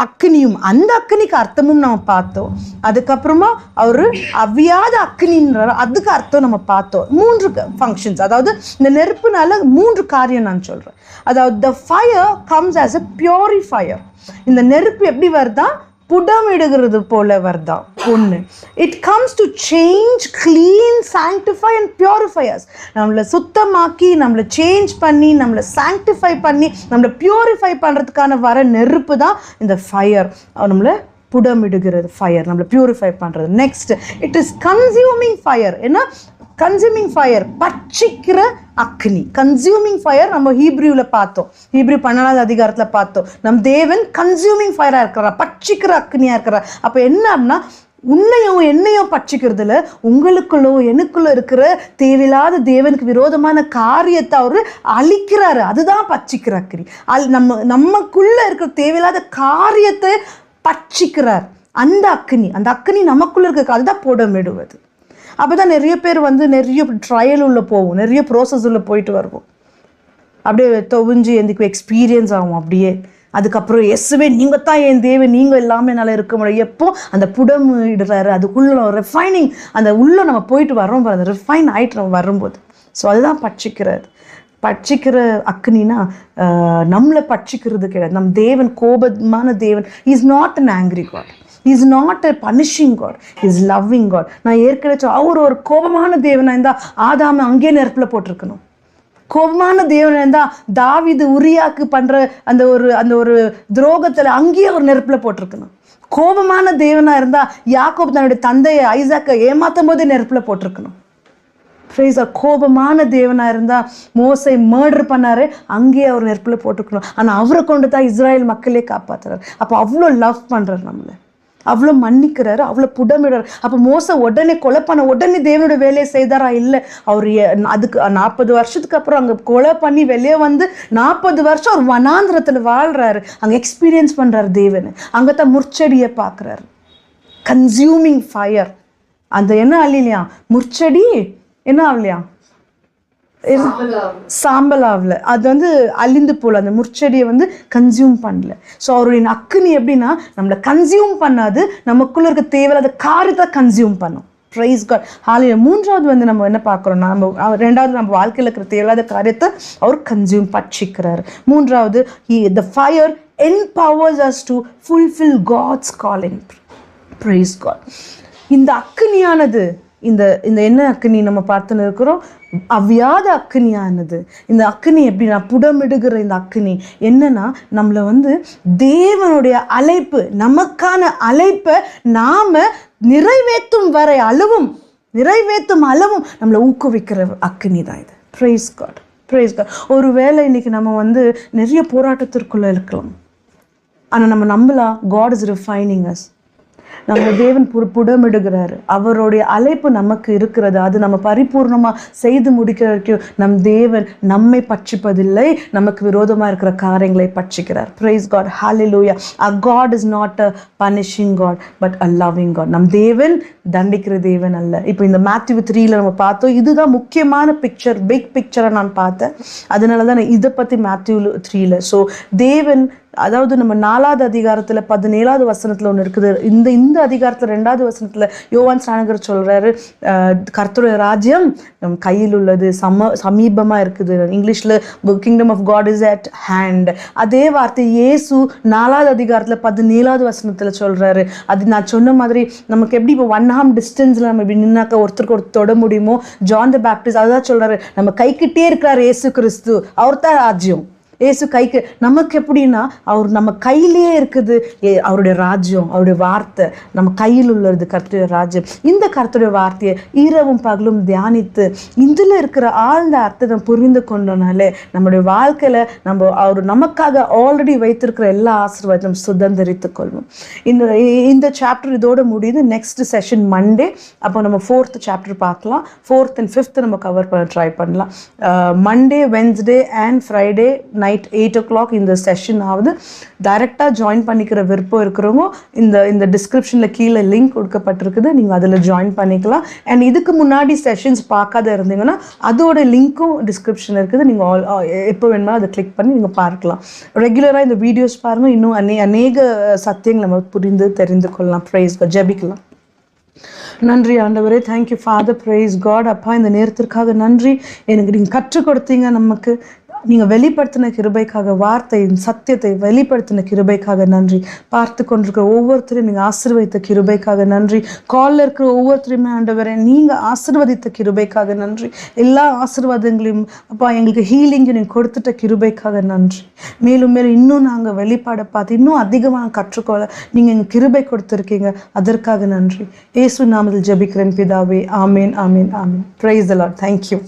அக்னியும், அந்த அக்னிக்கு அர்த்தமும் நம்ம பார்த்தோம். அதுக்கப்புறமா அவரு அவியாத அக்னின்றார், அதுக்கு அர்த்தம் நம்ம பார்த்தோம். 3 ஃபங்க்ஷன்ஸ். அதாவது இந்த நெருப்புனால 3 காரியம் நான் சொல்றேன். அதாவது the fire comes as a purifier. இந்த நெருப்பு எப்படி வருதா? புடமிடுகிறது போல வருதா? ஒன்று. It comes to change, clean, sanctify and purify us. நம்மளை சுத்தமாக்கி, நம்மளை சேஞ்ச் பண்ணி, நம்மளை சாங்டிஃபை பண்ணி, நம்மளை பியூரிஃபை பண்ணுறதுக்கான வர நெருப்பு தான் இந்த ஃபயர். நம்மளை புடமிடுகிறது ஃபயர், நம்மளை பியூரிஃபை பண்ணுறது. Next, it is consuming fire. ஏன்னா கன்சியூமிங் ஃபயர், பட்சிக்கிற அக்னி. கன்சியூமிங் ஃபயர் நம்ம ஹீப்ரூவில் பார்த்தோம், ஹீப்ரூ 12வது அதிகாரத்தில் பார்த்தோம். நம் தேவன் கன்சியூமிங் ஃபயராக இருக்கிறார், பட்சிக்கிற அக்னியாக இருக்கிறார். அப்போ என்ன அப்படின்னா, உன்னையும் என்னையும் பட்சிக்கிறதுல உங்களுக்குள்ளோ எனக்குள்ள இருக்கிற தேவையில்லாத தேவனுக்கு விரோதமான காரியத்தை அவரு அழிக்கிறாரு. அதுதான் பட்சிக்கிற அக்னி. நமக்குள்ள இருக்கிற தேவையில்லாத காரியத்தை பட்சிக்கிறார் அந்த அக்னி. அந்த அக்னி நமக்குள்ள இருக்க, அதுதான் புடமிடுவது. அப்போதான் நிறைய பேர் நிறைய ட்ரையல் உள்ள போகும், நிறைய ப்ரோசஸ் உள்ள போயிட்டு வருவோம். அப்படியே தொவிஞ்சு எந்திக்கு எக்ஸ்பீரியன்ஸ் ஆகும். அப்படியே அதுக்கப்புறம் எஸ்வே நீங்கள் தான் என் தேவன், நீங்கள் எல்லாமே நல்லா இருக்க முடியும். எப்போ அந்த புடமிடுறாரு, அதுக்குள்ள ரிஃபைனிங், அந்த உள்ள நம்ம போயிட்டு வரோம், அந்த ரிஃபைன் ஆகிட்டு நம்ம வரும்போது. ஸோ அதுதான் பட்சிக்கிற அக்னினா நம்மளை பட்சிக்கிறது கிடையாது. நம் தேவன் கோபமான தேவன். Is not an angry God, is not a punishing God, is loving God. நான் ஏற்கனவே அவர் ஒரு கோபமான தேவனாக இருந்தால் ஆதாமை அங்கேயே நெருப்பில் போட்டிருக்கணும். கோபமான தேவனாக இருந்தால் தாவீது உரியாக்கு பண்ணுற அந்த ஒரு துரோகத்தில் அங்கேயே ஒரு நெருப்பில் போட்டிருக்கணும். கோபமான தேவனாக இருந்தால் யாக்கோபு தன்னுடைய தந்தையை ஐசாக்கை ஏமாற்றும் போதே நெருப்பில் போட்டிருக்கணும். கோபமான தேவனா இருந்தா மோசை மர்டர் பண்ணாரு, அங்கேயே அவர் நெருப்பில் போட்டுக்கணும். ஆனா அவரை கொண்டு தான் இஸ்ராயல் மக்களே காப்பாத்துறாரு. அப்போ அவ்வளோ லவ் பண்றாரு, நம்மளை அவ்வளோ மன்னிக்கிறாரு, அவ்வளோ புடமிடுறாரு. அப்போ மோசை உடனே கொலை பண்ண உடனே தேவனோட வேலையை செய்தாரா? இல்லை. அவர் அதுக்கு 40 வருஷத்துக்கு அப்புறம் அங்கே கொலை பண்ணி வெளியே 40 வருஷம் அவர் வனாந்திரத்தில் வாழ்றாரு. அங்கே எக்ஸ்பீரியன்ஸ் பண்றாரு தேவனை. அங்கே தான் முற்செடியை பார்க்குறாரு. Consuming fire. அந்த என்ன அழிலையா? முற்செடி என்ன ஆகலையா? சாம்பல் ஆகல. அது அழிந்து போல. அந்த முற்செடியை கன்சியூம் பண்ணல. ஸோ அவருடைய அக்னி எப்படின்னா நம்மளை கன்சியூம் பண்ணாது, நமக்குள்ள இருக்க தேவையில்லாத காரியத்தை கன்சியூம் பண்ணும். Praise God. ஹல்லேலூயா. 3வது நம்ம என்ன பார்க்குறோம்னா, ரெண்டாவது நம்ம வாழ்க்கையில் இருக்கிற தேவையில்லாத காரியத்தை அவர் கன்சியூம் பட்சிக்கிறார். 3வது, the fire empowers us to fulfill God's calling. Praise God. இந்த அக்னியானது, இந்த என்ன அக்னி நம்ம பார்த்துன்னு இருக்கிறோம்? அவ்வியாத அக்னியானது. இந்த அக்னி எப்படின்னா, புடமிடுகிற இந்த அக்னி என்னன்னா, நம்மளை தேவனுடைய அழைப்பு, நமக்கான அழைப்பை நாம நிறைவேற்றும் அளவும் நம்மளை ஊக்குவிக்கிற அக்னி தான் இது. Praise God, praise God. ஒருவேளை இன்னைக்கு நம்ம நிறைய போராட்டத்திற்குள்ள இருக்கலாம். ஆனால் நம்ம நம்பலாம், God is refining us. நம்ம தேவன் புடமிடுகிறாரு. அவருடைய அழைப்பு நமக்கு இருக்கிறது. அது நம்ம பரிபூர்ணமாக செய்து முடிக்கிற வரைக்கும் நம் தேவன் நம்மை பட்சிப்பதில்லை, நமக்கு விரோதமாக இருக்கிற காரியங்களை பட்சிக்கிறார். Praise God, hallelujah. Our God is not a punishing God but a loving God. நம் தேவன் தண்டிக்கிற தேவன் அல்ல. இப்போ இந்த Matthew 3 நம்ம பார்த்தோம். இதுதான் முக்கியமான பிக்சர், பிக் பிக்சரை நான் பார்த்தேன். அதனால தான் நான் இதை பற்றி Matthew 3. ஸோ தேவன், அதாவது நம்ம 4வது அதிகாரத்தில் 17வது வசனத்தில் ஒன்று இருக்குது. இந்த அதிகாரத்தில் 2வது வசனத்தில் யோவான் ஸ்நானகர் சொல்கிறாரு, கர்த்தருடைய ராஜ்யம் நம் கையில் உள்ளது, சமீபமாக இருக்குது. இங்கிலீஷில் kingdom of God is at hand. அதே வார்த்தை இயேசு 4வது அதிகாரத்தில் 17வது வசனத்தில் சொல்கிறாரு. அது நான் சொன்ன மாதிரி நமக்கு எப்படி இப்போ 1 arm டிஸ்டன்ஸில் நம்ம இப்படி நின்னாக்க ஒருத்தருக்கு ஒருத்தர் தொட முடியுமோ, ஜான் த பேப்டிஸ்ட் அதுதான் சொல்கிறாரு, நம்ம கைக்கிட்டே இருக்கிறார் இயேசு கிறிஸ்து, அவர் தான் ராஜ்யம். ஏசு கைக்கு நமக்கு எப்படின்னா அவர் நம்ம கையிலேயே இருக்குது. அவருடைய ராஜ்யம், அவருடைய வார்த்தை நம்ம கையில் உள்ளது, கர்த்தருடைய ராஜ்யம். இந்த கர்த்தருடைய வார்த்தையை இரவும் பகலும் தியானித்து இதில் இருக்கிற ஆழ்ந்த அர்த்தத்தை புரிந்து கொண்டோனாலே நம்முடைய வாழ்க்கையில் நம்ம அவர் நமக்காக ஆல்ரெடி வைத்திருக்கிற எல்லா ஆசீர்வாதம் சுதந்திரித்து கொள்வோம். இந்த சாப்டர் இதோட முடியுது. Next session Monday. அப்போ நம்ம 4th சாப்டர் பார்க்கலாம். 4th and 5th நம்ம கவர் பண்ண ட்ரை பண்ணலாம். Monday, Wednesday and Friday night 8 o'clock இந்த செஷன் ஆகுது. டைரெக்டாக ஜாயின் பண்ணிக்கிற விருப்பம் இருக்கிறவங்க இந்த டிஸ்கிரிப்ஷனில் கீழே லிங்க் கொடுக்கப்பட்டிருக்குது, நீங்கள் அதில் ஜாயின் பண்ணிக்கலாம். அண்ட் இதுக்கு முன்னாடி செஷன்ஸ் பார்க்காத இருந்தீங்கன்னா அதோட லிங்க்கும் டிஸ்கிரிப்ஷனில் இருக்குது. நீங்கள் எப்போ வேணுமோ அதை கிளிக் பண்ணி நீங்கள் பார்க்கலாம். ரெகுலராக இந்த வீடியோஸ் பாருங்கள், இன்னும் அநேக சத்தியங்கள் நம்ம புரிந்து தெரிந்து கொள்ளலாம். Praise God. ஜெபிக்கலாம். நன்றி ஆண்டவரே, தேங்க்யூ ஃபாதர், ப்ரைஸ் காட். அப்பா, இந்த நேரத்திற்காக நன்றி. எனக்கு நீங்கள் கற்றுக் கொடுத்தீங்க, நமக்கு நீங்கள் வெளிப்படுத்தின கிருபைக்காக, வார்த்தையின் சத்தியத்தை வெளிப்படுத்தின கிருபைக்காக நன்றி. பார்த்து கொண்டிருக்கிற ஒவ்வொருத்தரையும் நீங்கள் ஆசீர்வதித்த கிருபைக்காக நன்றி. காலில் இருக்கிற ஒவ்வொருத்தரையுமே ஆண்டவரே நீங்கள் ஆசீர்வதித்த கிருபைக்காக நன்றி. எல்லா ஆசீர்வாதங்களையும் அப்பா எங்களுக்கு ஹீலிங்கை நீங்கள் கொடுத்துட்ட கிருபைக்காக நன்றி. மேலும் மேலும் இன்னும் நாங்கள் வெளிப்பாடை பார்த்து இன்னும் அதிகமாக கற்றுக்கொள்ள நீங்கள் எங்கள் கிருபை கொடுத்துருக்கீங்க, அதற்காக நன்றி. இயேசு நாமத்தில் ஜெபிக்கிறேன் பிதாவே. ஆமேன், ஆமேன், ஆமேன். Praise the Lord. தேங்க்யூ.